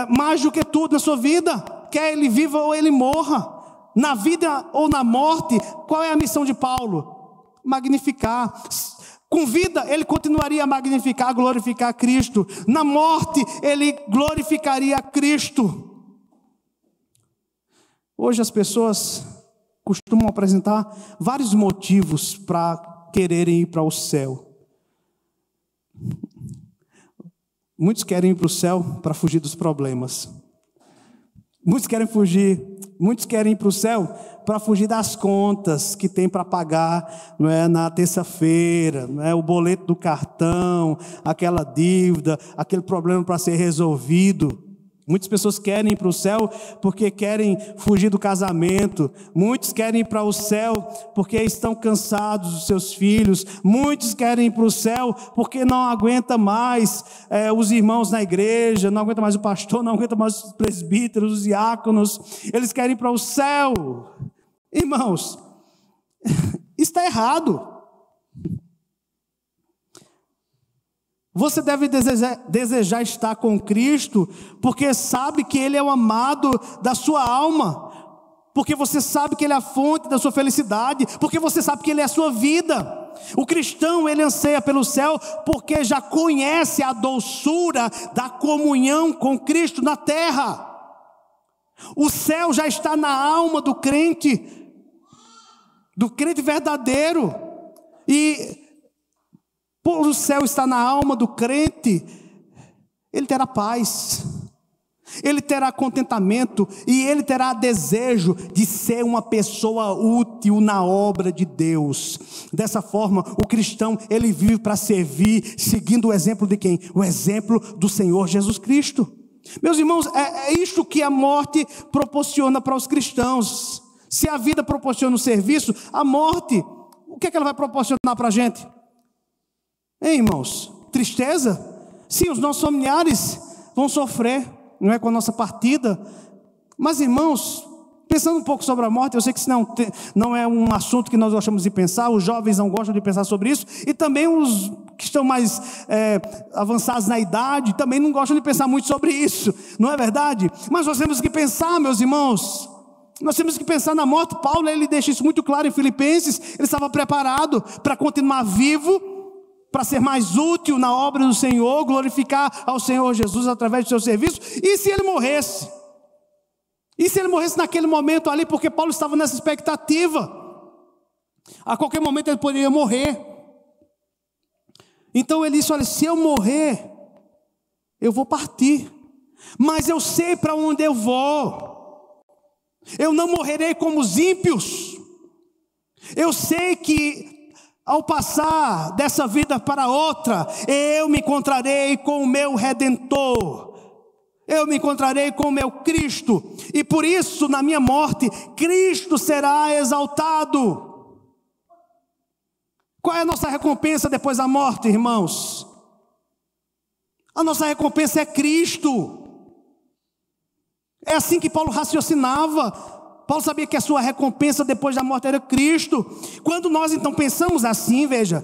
mais do que tudo na sua vida. Quer ele viva ou ele morra, na vida ou na morte. Qual é a missão de Paulo? Magnificar. Com vida ele continuaria a magnificar, glorificar Cristo. Na morte ele glorificaria Cristo. Hoje as pessoas costumam apresentar vários motivos para quererem ir para o céu. Muitos querem ir para o céu para fugir dos problemas. Muitos querem ir para o céu para fugir das contas que tem para pagar, não é, na terça-feira, não é, o boleto do cartão, aquela dívida, aquele problema para ser resolvido. Muitas pessoas querem ir para o céu porque querem fugir do casamento. Muitos querem ir para o céu porque estão cansados dos seus filhos. Muitos querem ir para o céu porque não aguenta mais os irmãos na igreja, não aguenta mais o pastor, não aguenta mais os presbíteros, os diáconos. Eles querem ir para o céu. Irmãos, isso está errado. Você deve desejar estar com Cristo, porque sabe que Ele é o amado da sua alma, porque você sabe que Ele é a fonte da sua felicidade, porque você sabe que Ele é a sua vida. O cristão, ele anseia pelo céu, porque já conhece a doçura da comunhão com Cristo na terra. O céu já está na alma do crente verdadeiro, e por o céu estar na alma do crente, ele terá paz, ele terá contentamento, e ele terá desejo de ser uma pessoa útil na obra de Deus. Dessa forma, o cristão, ele vive para servir, seguindo o exemplo de quem? O exemplo do Senhor Jesus Cristo. Meus irmãos, é isto que a morte proporciona para os cristãos. Se a vida proporciona o serviço, a morte, o que é que ela vai proporcionar para a gente? Hein, irmãos? Tristeza? Sim, os nossos familiares vão sofrer, não é, com a nossa partida. Mas, irmãos, pensando um pouco sobre a morte, eu sei que isso não é um assunto que nós gostamos de pensar, os jovens não gostam de pensar sobre isso, e também os que estão mais avançados na idade também não gostam de pensar muito sobre isso, não é verdade? Mas nós temos que pensar, meus irmãos, nós temos que pensar na morte. Paulo, ele deixa isso muito claro em Filipenses. Ele estava preparado para continuar vivo, para ser mais útil na obra do Senhor, glorificar ao Senhor Jesus através do seu serviço. E se ele morresse? E se ele morresse naquele momento ali? Porque Paulo estava nessa expectativa. A qualquer momento ele poderia morrer. Então ele disse: olha, se eu morrer, eu vou partir, mas eu sei para onde eu vou. Eu não morrerei como os ímpios. Eu sei que ao passar dessa vida para outra, eu me encontrarei com o meu Redentor, eu me encontrarei com o meu Cristo, e por isso na minha morte Cristo será exaltado. Qual é a nossa recompensa depois da morte, irmãos? A nossa recompensa é Cristo. É assim que Paulo raciocinava. Paulo sabia que a sua recompensa depois da morte era Cristo. Quando nós então pensamos assim, veja,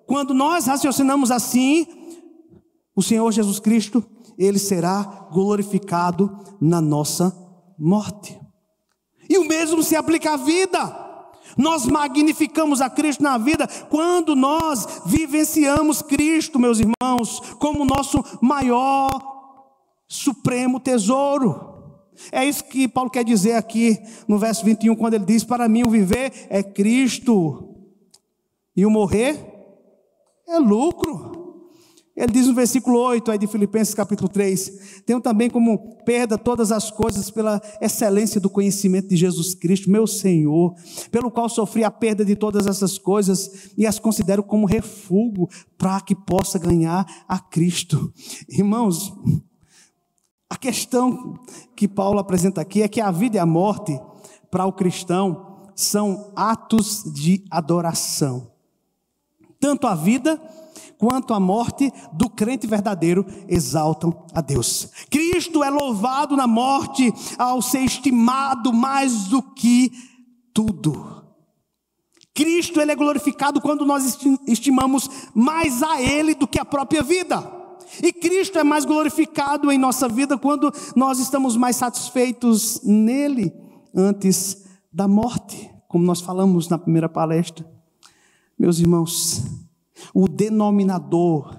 quando nós raciocinamos assim, o Senhor Jesus Cristo, Ele será glorificado na nossa morte. E o mesmo se aplica à vida. Nós magnificamos a Cristo na vida quando nós vivenciamos Cristo, meus irmãos, como nosso maior, supremo tesouro. É isso que Paulo quer dizer aqui no verso 21, quando ele diz: para mim o viver é Cristo e o morrer é lucro. Ele diz no versículo 8 aí de Filipenses capítulo 3: tenho também como perda todas as coisas pela excelência do conhecimento de Jesus Cristo, meu Senhor, pelo qual sofri a perda de todas essas coisas e as considero como refúgio para que possa ganhar a Cristo. Irmãos, A questão que Paulo apresenta aqui é que a vida e a morte, para o cristão, são atos de adoração. Tanto a vida quanto a morte do crente verdadeiro exaltam a Deus. Cristo é louvado na morte ao ser estimado mais do que tudo. Cristo ele é glorificado quando nós estimamos mais a Ele do que a própria vida. E Cristo é mais glorificado em nossa vida quando nós estamos mais satisfeitos nele antes da morte, como nós falamos na primeira palestra. Meus irmãos, o denominador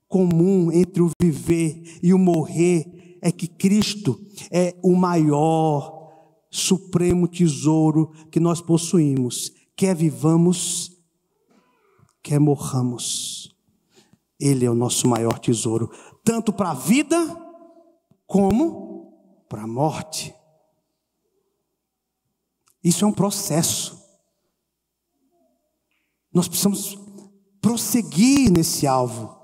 comum entre o viver e o morrer é que Cristo é o maior, supremo tesouro que nós possuímos. Quer vivamos, quer morramos. Ele é o nosso maior tesouro, tanto para a vida como para a morte. Isso é um processo. Nós precisamos prosseguir nesse alvo,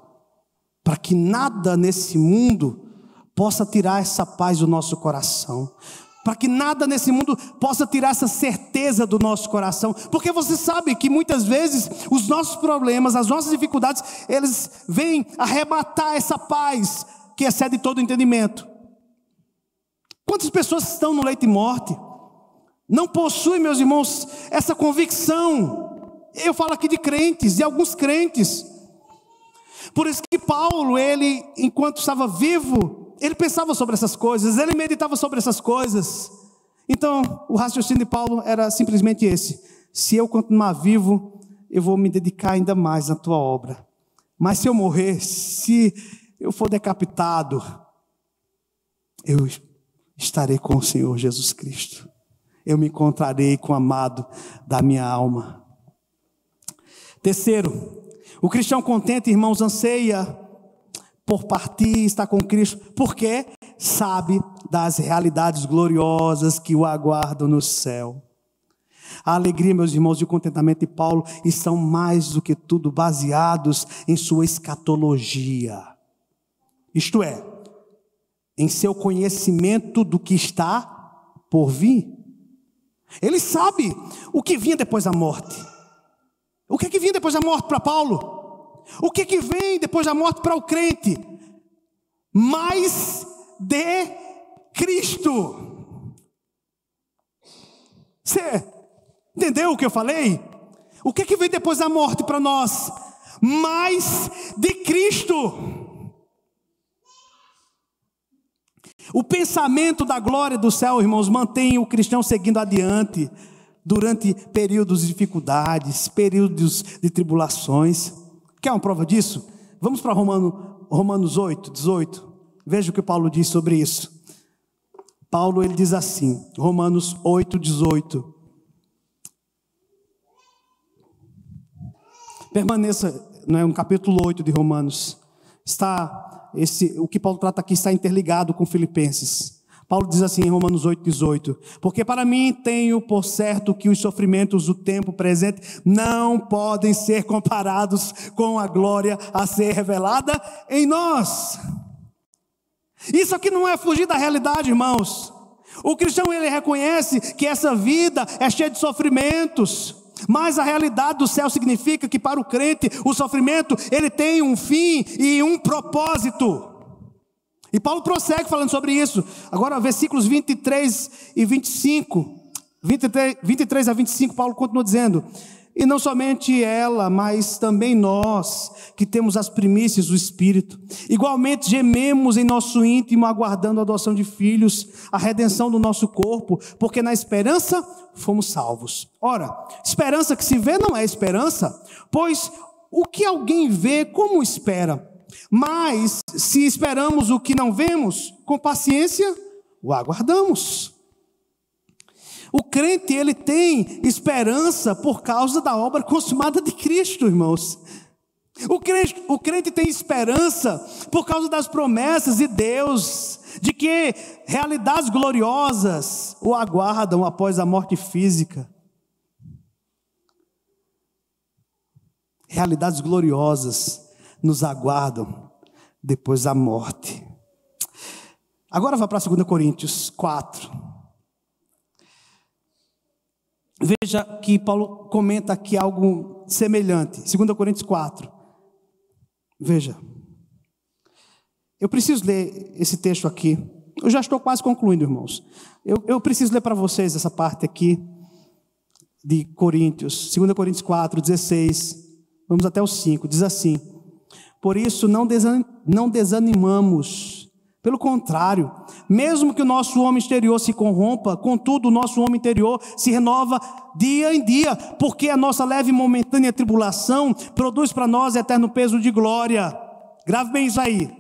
para que nada nesse mundo possa tirar essa paz do nosso coração, para que nada nesse mundo possa tirar essa certeza do nosso coração, porque você sabe que muitas vezes os nossos problemas, as nossas dificuldades, eles vêm arrebatar essa paz que excede todo entendimento. Quantas pessoas estão no leito de morte, não possuem, meus irmãos, essa convicção? Eu falo aqui de crentes, de alguns crentes. Por isso que Paulo, ele, enquanto estava vivo, ele pensava sobre essas coisas, ele meditava sobre essas coisas. Então, o raciocínio de Paulo era simplesmente esse: se eu continuar vivo, eu vou me dedicar ainda mais na tua obra. Mas se eu morrer, se eu for decapitado, eu estarei com o Senhor Jesus Cristo. Eu me encontrarei com o amado da minha alma. Terceiro, o cristão contente, irmãos, anseia por partir e estar com Cristo, porque sabe das realidades gloriosas que o aguardam no céu. A alegria, meus irmãos, e o contentamento de Paulo estão mais do que tudo baseados em sua escatologia. Isto é, em seu conhecimento do que está por vir. Ele sabe o que vinha depois da morte. O que é que vinha depois da morte para Paulo? O que é que vem depois da morte para o crente? Mais de Cristo. Você entendeu o que eu falei? O que é que vem depois da morte para nós? Mais de Cristo. O pensamento da glória do céu, irmãos, mantém o cristão seguindo adiante durante períodos de dificuldades, períodos de tribulações. Quer uma prova disso? Vamos para Romanos 8, 18. Veja o que Paulo diz sobre isso. Paulo, ele diz assim, Romanos 8, 18. Permaneça, no capítulo 8 de Romanos. O que Paulo trata aqui está interligado com Filipenses. Paulo diz assim em Romanos 8, 18: porque para mim tenho por certo que os sofrimentos do tempo presente não podem ser comparados com a glória a ser revelada em nós. Isso aqui não é fugir da realidade, irmãos. O cristão, ele reconhece que essa vida é cheia de sofrimentos, mas a realidade do céu significa que para o crente o sofrimento, ele tem um fim e um propósito. E Paulo prossegue falando sobre isso. Agora, versículos 23 e 25. 23 a 25, Paulo continua dizendo: e não somente ela, mas também nós, que temos as primícias do Espírito, igualmente gememos em nosso íntimo, aguardando a adoção de filhos, a redenção do nosso corpo, porque na esperança fomos salvos. Ora, esperança que se vê não é esperança, pois o que alguém vê, como espera? Mas se esperamos o que não vemos, com paciência o aguardamos. O crente, ele tem esperança por causa da obra consumada de Cristo, irmãos. O crente tem esperança por causa das promessas de Deus, de que realidades gloriosas o aguardam após a morte física. Realidades gloriosas nos aguardam depois da morte. Agora vá para 2 Coríntios 4. Veja que Paulo comenta aqui algo semelhante. 2 Coríntios 4. Veja. Eu preciso ler esse texto aqui. Eu já estou quase concluindo, irmãos. Eu preciso ler para vocês essa parte aqui de Coríntios. 2 Coríntios 4, 16. Vamos até o 5. Diz assim: por isso não desanimamos. Pelo contrário, mesmo que o nosso homem exterior se corrompa, contudo o nosso homem interior se renova dia em dia, porque a nossa leve e momentânea tribulação produz para nós eterno peso de glória. Grave bem isso aí.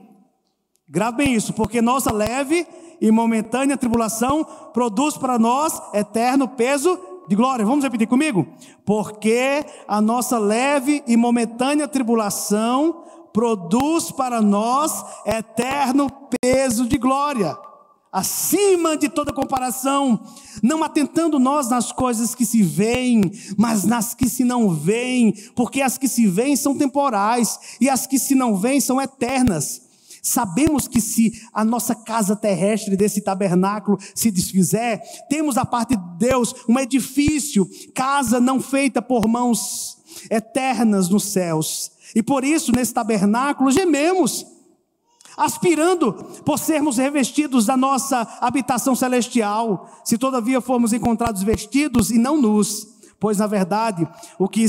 Grave bem isso, porque nossa leve e momentânea tribulação produz para nós eterno peso de glória. Vamos repetir comigo? Porque a nossa leve e momentânea tribulação produz para nós eterno peso de glória, acima de toda comparação, não atentando nós nas coisas que se veem, mas nas que se não veem, porque as que se veem são temporais, e as que se não veem são eternas. Sabemos que se a nossa casa terrestre desse tabernáculo se desfizer, temos da parte de Deus um edifício, casa não feita por mãos, eternas nos céus. E por isso nesse tabernáculo gememos, aspirando por sermos revestidos da nossa habitação celestial, se todavia formos encontrados vestidos e não nus, pois na verdade os que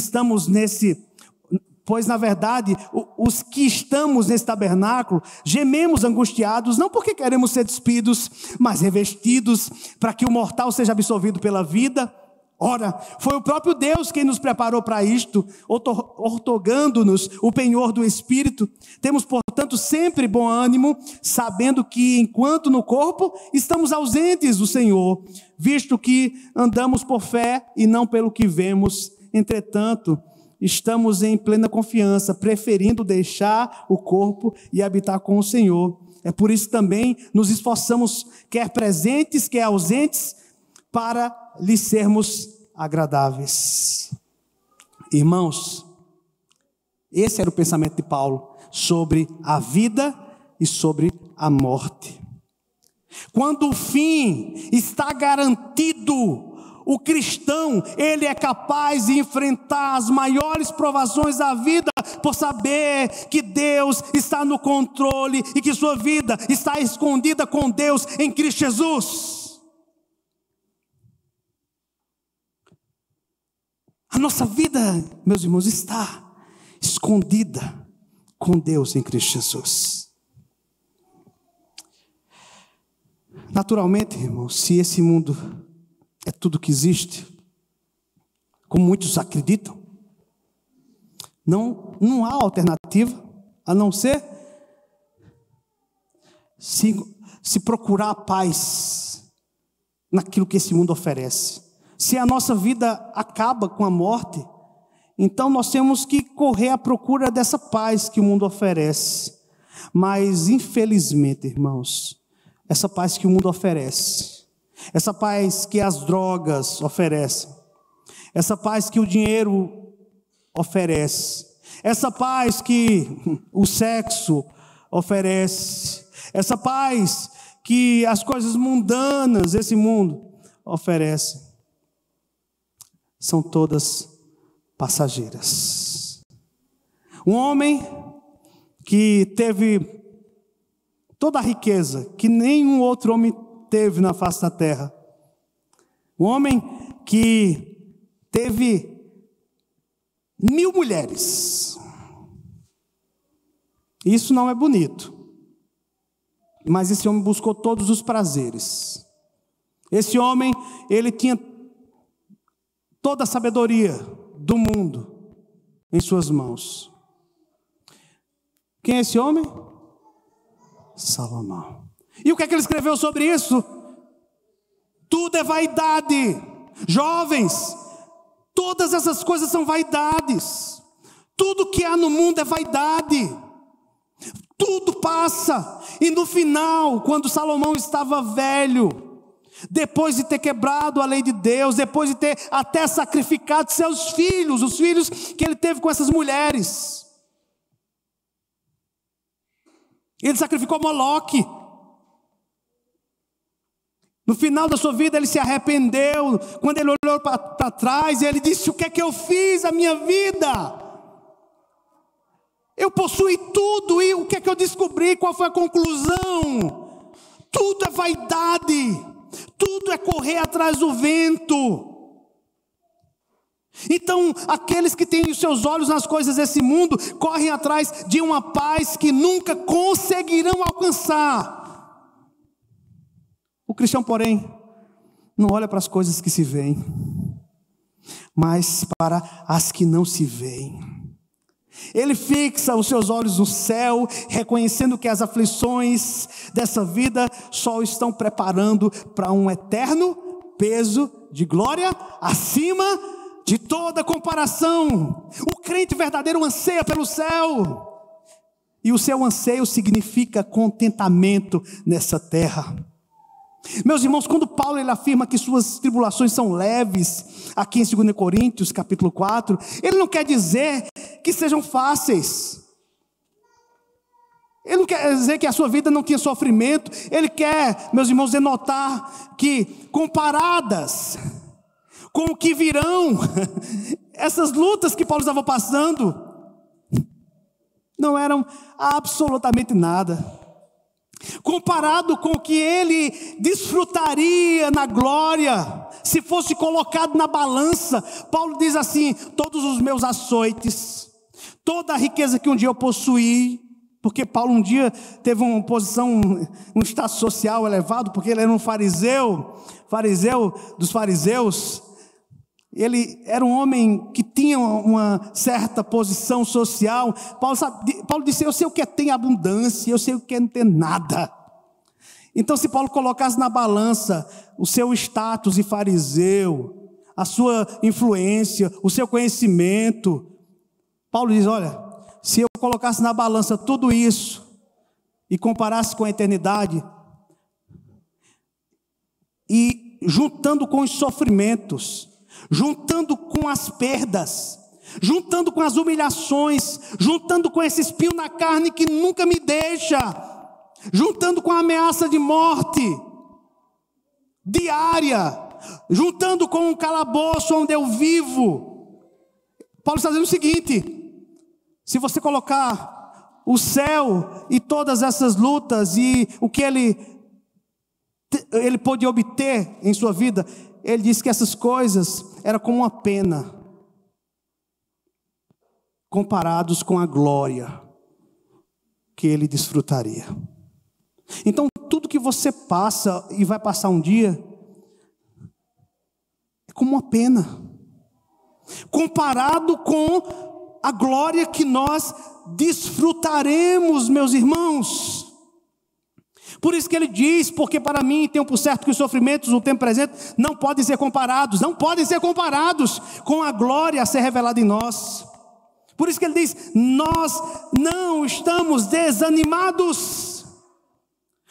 estamos nesse tabernáculo gememos angustiados, não porque queremos ser despidos, mas revestidos, para que o mortal seja absolvido pela vida. Ora, foi o próprio Deus quem nos preparou para isto, outorgando-nos o penhor do Espírito. Temos, portanto, sempre bom ânimo, sabendo que, enquanto no corpo, estamos ausentes do Senhor, visto que andamos por fé e não pelo que vemos. Entretanto, estamos em plena confiança, preferindo deixar o corpo e habitar com o Senhor. É por isso também nos esforçamos, quer presentes, quer ausentes, para lhe sermos agradáveis. Irmãos, esse era o pensamento de Paulo sobre a vida e sobre a morte. Quando o fim está garantido, o cristão, ele é capaz de enfrentar as maiores provações da vida, por saber que Deus está no controle e que sua vida está escondida com Deus em Cristo Jesus. A nossa vida, meus irmãos, está escondida com Deus em Cristo Jesus. Naturalmente, irmãos, se esse mundo é tudo que existe, como muitos acreditam, não há alternativa a não ser se procurar a paz naquilo que esse mundo oferece. Se a nossa vida acaba com a morte, então nós temos que correr à procura dessa paz que o mundo oferece. Mas, infelizmente, irmãos, essa paz que o mundo oferece, essa paz que as drogas oferecem, essa paz que o dinheiro oferece, essa paz que o sexo oferece, essa paz que as coisas mundanas desse mundo oferecem, são todas passageiras. Um homem que teve toda a riqueza que nenhum outro homem teve na face da terra, um homem que teve 1000 mulheres, isso não é bonito, mas esse homem buscou todos os prazeres. Esse homem, ele tinha toda a sabedoria do mundo em suas mãos. Quem é esse homem? Salomão. E o que é que ele escreveu sobre isso? Tudo é vaidade. Jovens, todas essas coisas são vaidades. Tudo que há no mundo é vaidade. Tudo passa. E no final, quando Salomão estava velho, depois de ter quebrado a lei de Deus, depois de ter até sacrificado seus filhos, os filhos que ele teve com essas mulheres, ele sacrificou Moloque. No final da sua vida ele se arrependeu. Quando ele olhou para trás, ele disse: o que é que eu fiz a minha vida? Eu possuí tudo, e o que é que eu descobri? Qual foi a conclusão? Tudo é vaidade, tudo é correr atrás do vento. Então, aqueles que têm os seus olhos nas coisas desse mundo, correm atrás de uma paz que nunca conseguirão alcançar. O cristão, porém, não olha para as coisas que se veem, mas para as que não se veem. Ele fixa os seus olhos no céu, reconhecendo que as aflições dessa vida só o estão preparando para um eterno peso de glória acima de toda comparação. O crente verdadeiro anseia pelo céu, e o seu anseio significa contentamento nessa terra. Meus irmãos, quando Paulo ele afirma que suas tribulações são leves, aqui em 2 Coríntios capítulo 4, ele não quer dizer que sejam fáceis. Ele não quer dizer que a sua vida não tinha sofrimento. Ele quer, meus irmãos, denotar que, comparadas com o que virão, essas lutas que Paulo estava passando não eram absolutamente nada comparado com o que ele desfrutaria na glória, se fosse colocado na balança. Paulo diz assim: todos os meus açoites, toda a riqueza que um dia eu possuí, porque Paulo um dia teve uma posição, um status social elevado, porque ele era um fariseu dos fariseus. Ele era um homem que tinha uma certa posição social. Paulo disse: eu sei o que é ter abundância, eu sei o que é não ter nada. Então, se Paulo colocasse na balança o seu status de fariseu, a sua influência, o seu conhecimento, Paulo diz: olha, se eu colocasse na balança tudo isso e comparasse com a eternidade, e juntando com os sofrimentos, juntando com as perdas, juntando com as humilhações, juntando com esse espinho na carne que nunca me deixa, juntando com a ameaça de morte diária, juntando com um calabouço onde eu vivo, Paulo está dizendo o seguinte: se você colocar o céu e todas essas lutas e o que ele pôde obter em sua vida, ele disse que essas coisas eram como uma pena comparados com a glória que ele desfrutaria. Então, tudo que você passa e vai passar um dia é como uma pena comparado com a glória que nós desfrutaremos, meus irmãos. Por isso que ele diz: porque para mim tenho por certo que os sofrimentos no tempo presente não podem ser comparados com a glória a ser revelada em nós. Por isso que ele diz: nós não estamos desanimados,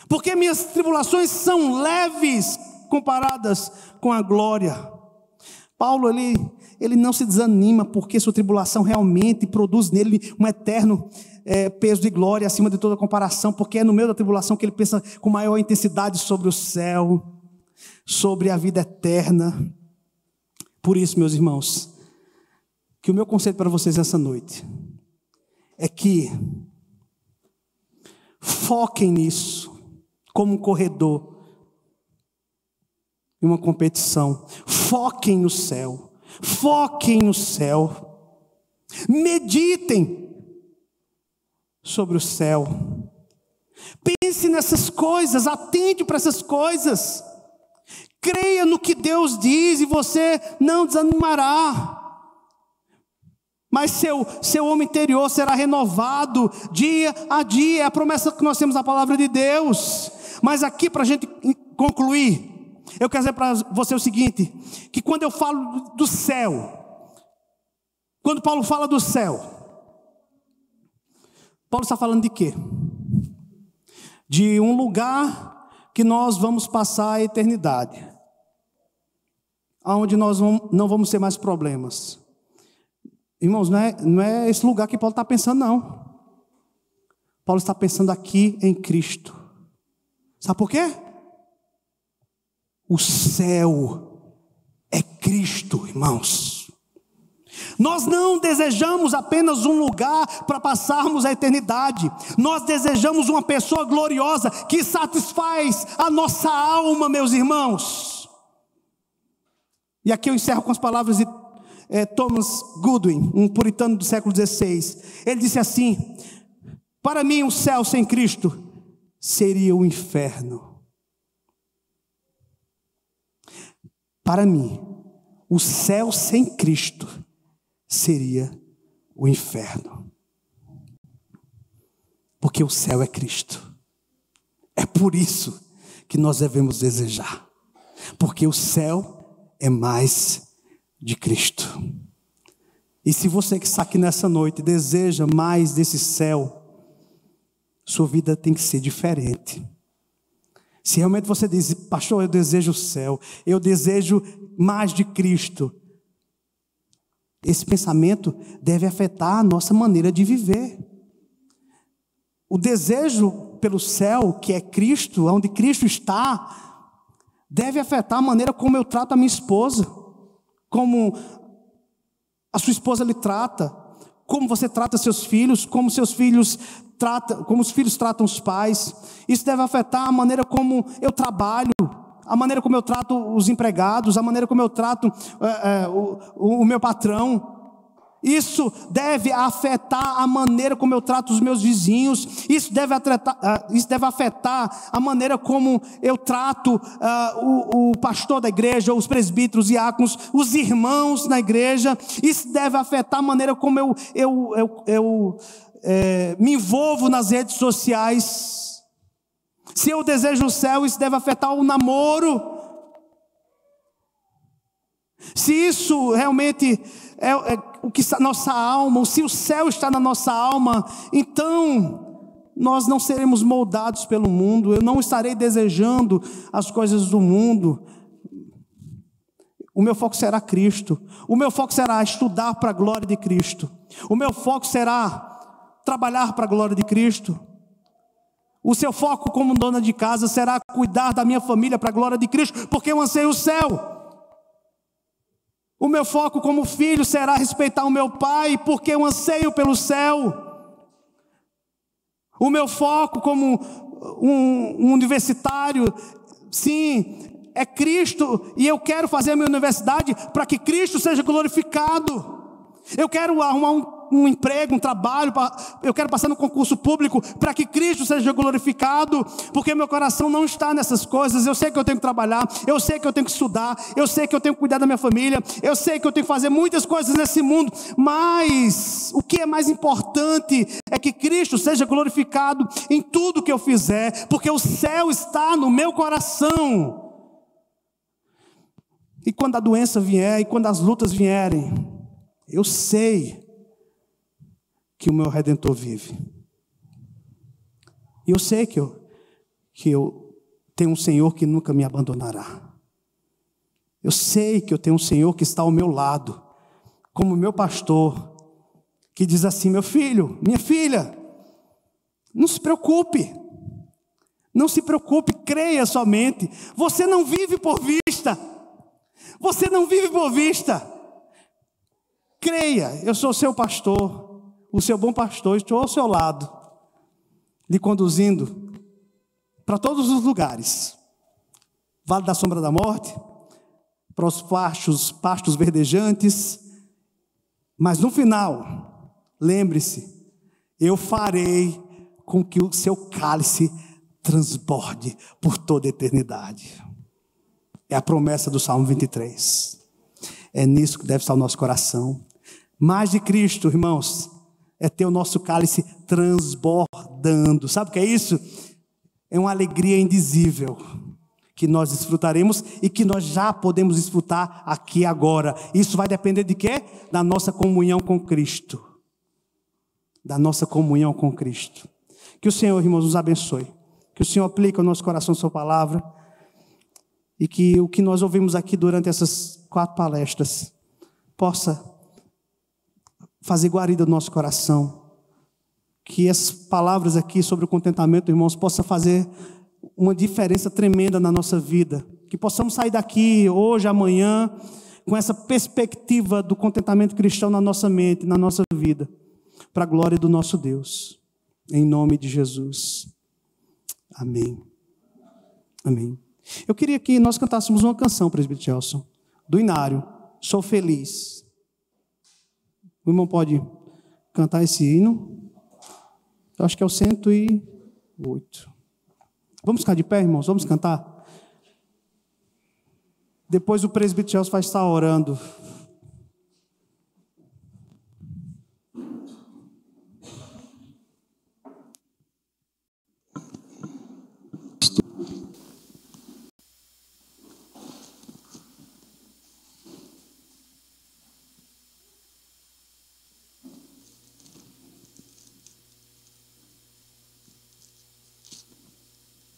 porque minhas tribulações são leves comparadas com a glória. Paulo, ele não se desanima, porque sua tribulação realmente produz nele um eterno peso de glória acima de toda comparação, porque é no meio da tribulação que ele pensa com maior intensidade sobre o céu, sobre a vida eterna. Por isso, meus irmãos, que o meu conselho para vocês essa noite é que foquem nisso como um corredor em uma competição. Foquem no céu, meditem sobre o céu, pense nessas coisas, atente para essas coisas, creia no que Deus diz e você não desanimará, mas seu homem interior será renovado dia a dia. É a promessa que nós temos na palavra de Deus. Mas aqui, para a gente concluir, eu quero dizer para você o seguinte: que quando eu falo do céu, quando Paulo fala do céu, Paulo está falando de quê? De um lugar que nós vamos passar a eternidade, onde nós não vamos ter mais problemas. Irmãos, não é esse lugar que Paulo está pensando, não. Paulo está pensando aqui em Cristo. Sabe por quê? O céu é Cristo, irmãos. Nós não desejamos apenas um lugar para passarmos a eternidade. Nós desejamos uma pessoa gloriosa que satisfaz a nossa alma, meus irmãos. E aqui eu encerro com as palavras de Thomas Goodwin, um puritano do século XVI. Ele disse assim: para mim o céu sem Cristo seria o inferno. Para mim, o céu sem Cristo seria o inferno. Porque o céu é Cristo. É por isso que nós devemos desejar. Porque o céu é mais de Cristo. E se você que está aqui nessa noite deseja mais desse céu, sua vida tem que ser diferente. Se realmente você diz: pastor, eu desejo o céu, eu desejo mais de Cristo, esse pensamento deve afetar a nossa maneira de viver. O desejo pelo céu, que é Cristo, onde Cristo está, deve afetar a maneira como eu trato a minha esposa, como a sua esposa lhe trata, como você trata seus filhos, como os filhos tratam os pais. Isso deve afetar a maneira como eu trabalho, a maneira como eu trato os empregados, a maneira como eu trato o meu patrão. Isso deve afetar a maneira como eu trato os meus vizinhos. Isso deve afetar a maneira como eu trato o pastor da igreja, os presbíteros, os diáconos, os irmãos na igreja. Isso deve afetar a maneira como eu me envolvo nas redes sociais. Se eu desejo o céu, isso deve afetar o namoro. Se isso realmente é o que está na nossa alma, se o céu está na nossa alma, então nós não seremos moldados pelo mundo. Eu não estarei desejando as coisas do mundo. O meu foco será Cristo. O meu foco será estudar para a glória de Cristo. O meu foco será trabalhar para a glória de Cristo. O seu foco como dona de casa será cuidar da minha família para a glória de Cristo, porque eu anseio o céu. O meu foco como filho será respeitar o meu pai, porque eu anseio pelo céu. O meu foco como um universitário, sim, é Cristo, e eu quero fazer a minha universidade para que Cristo seja glorificado. Eu quero arrumar um emprego, um trabalho, eu quero passar no concurso público para que Cristo seja glorificado, porque meu coração não está nessas coisas. Eu sei que eu tenho que trabalhar, eu sei que eu tenho que estudar, eu sei que eu tenho que cuidar da minha família, eu sei que eu tenho que fazer muitas coisas nesse mundo, mas o que é mais importante é que Cristo seja glorificado em tudo que eu fizer, porque o céu está no meu coração. E quando a doença vier, e quando as lutas vierem, eu sei que o meu Redentor vive. E eu sei que eu tenho um Senhor que nunca me abandonará. Eu sei que eu tenho um Senhor que está ao meu lado, como meu pastor, que diz assim: meu filho, minha filha, não se preocupe. Não se preocupe, creia somente. Você não vive por vista. Você não vive por vista. Creia, eu sou seu pastor. O seu bom pastor, estou ao seu lado, lhe conduzindo para todos os lugares. Vale da sombra da morte, para os pastos verdejantes. Mas no final, lembre-se, eu farei com que o seu cálice transborde por toda a eternidade. É a promessa do Salmo 23. É nisso que deve estar o nosso coração. Mais de Cristo, irmãos, é ter o nosso cálice transbordando. Sabe o que é isso? É uma alegria indizível que nós desfrutaremos e que nós já podemos desfrutar aqui agora. Isso vai depender de quê? Da nossa comunhão com Cristo. Da nossa comunhão com Cristo. Que o Senhor, irmãos, nos abençoe. Que o Senhor aplique ao nosso coração a sua palavra. E que o que nós ouvimos aqui durante essas 4 palestras possa fazer guarida do nosso coração. Que essas palavras aqui sobre o contentamento, irmãos, possa fazer uma diferença tremenda na nossa vida. Que possamos sair daqui hoje, amanhã, com essa perspectiva do contentamento cristão na nossa mente, na nossa vida, para a glória do nosso Deus. Em nome de Jesus. Amém. Amém. Eu queria que nós cantássemos uma canção, presbítero Gelson, do Inário, Sou Feliz. O irmão pode cantar esse hino? Eu acho que é o 108. Vamos ficar de pé, irmãos? Vamos cantar? Depois o presbítero Gelson vai estar orando.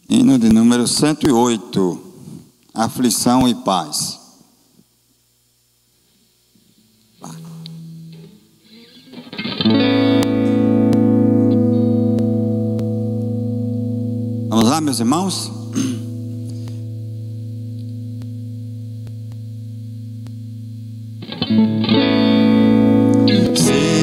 Hino de número 108, Aflição e Paz. Vamos lá, meus irmãos? Seja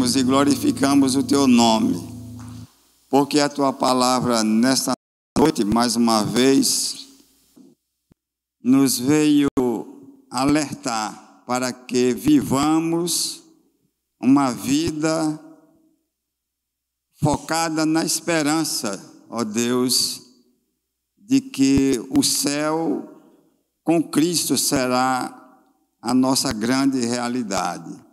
bendizemos e glorificamos o teu nome, porque a tua palavra nesta noite, mais uma vez, nos veio alertar para que vivamos uma vida focada na esperança, ó Deus, de que o céu com Cristo será a nossa grande realidade.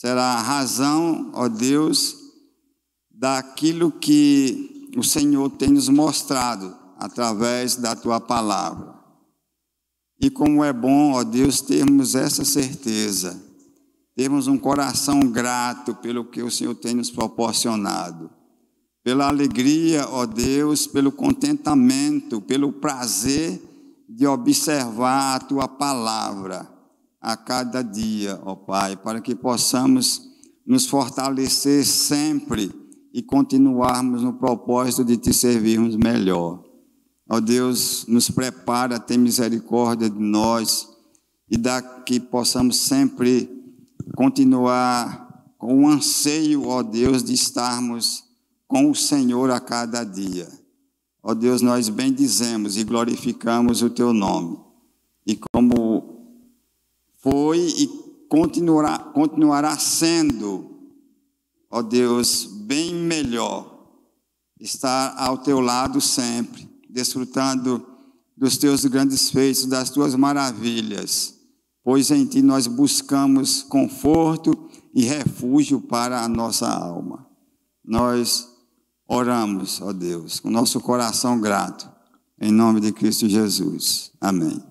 Será a razão, ó Deus, daquilo que o Senhor tem nos mostrado através da tua palavra. E como é bom, ó Deus, termos essa certeza, termos um coração grato pelo que o Senhor tem nos proporcionado, pela alegria, ó Deus, pelo contentamento, pelo prazer de observar a tua palavra a cada dia, ó Pai, para que possamos nos fortalecer sempre e continuarmos no propósito de te servirmos melhor. Ó Deus, nos prepara, tem misericórdia de nós e dá que possamos sempre continuar com o anseio, ó Deus, de estarmos com o Senhor a cada dia. Ó Deus, nós bendizemos e glorificamos o teu nome. E como foi e continuará sendo, ó Deus, bem melhor estar ao teu lado sempre, desfrutando dos teus grandes feitos, das tuas maravilhas, pois em ti nós buscamos conforto e refúgio para a nossa alma. Nós oramos, ó Deus, com nosso coração grato, em nome de Cristo Jesus. Amém.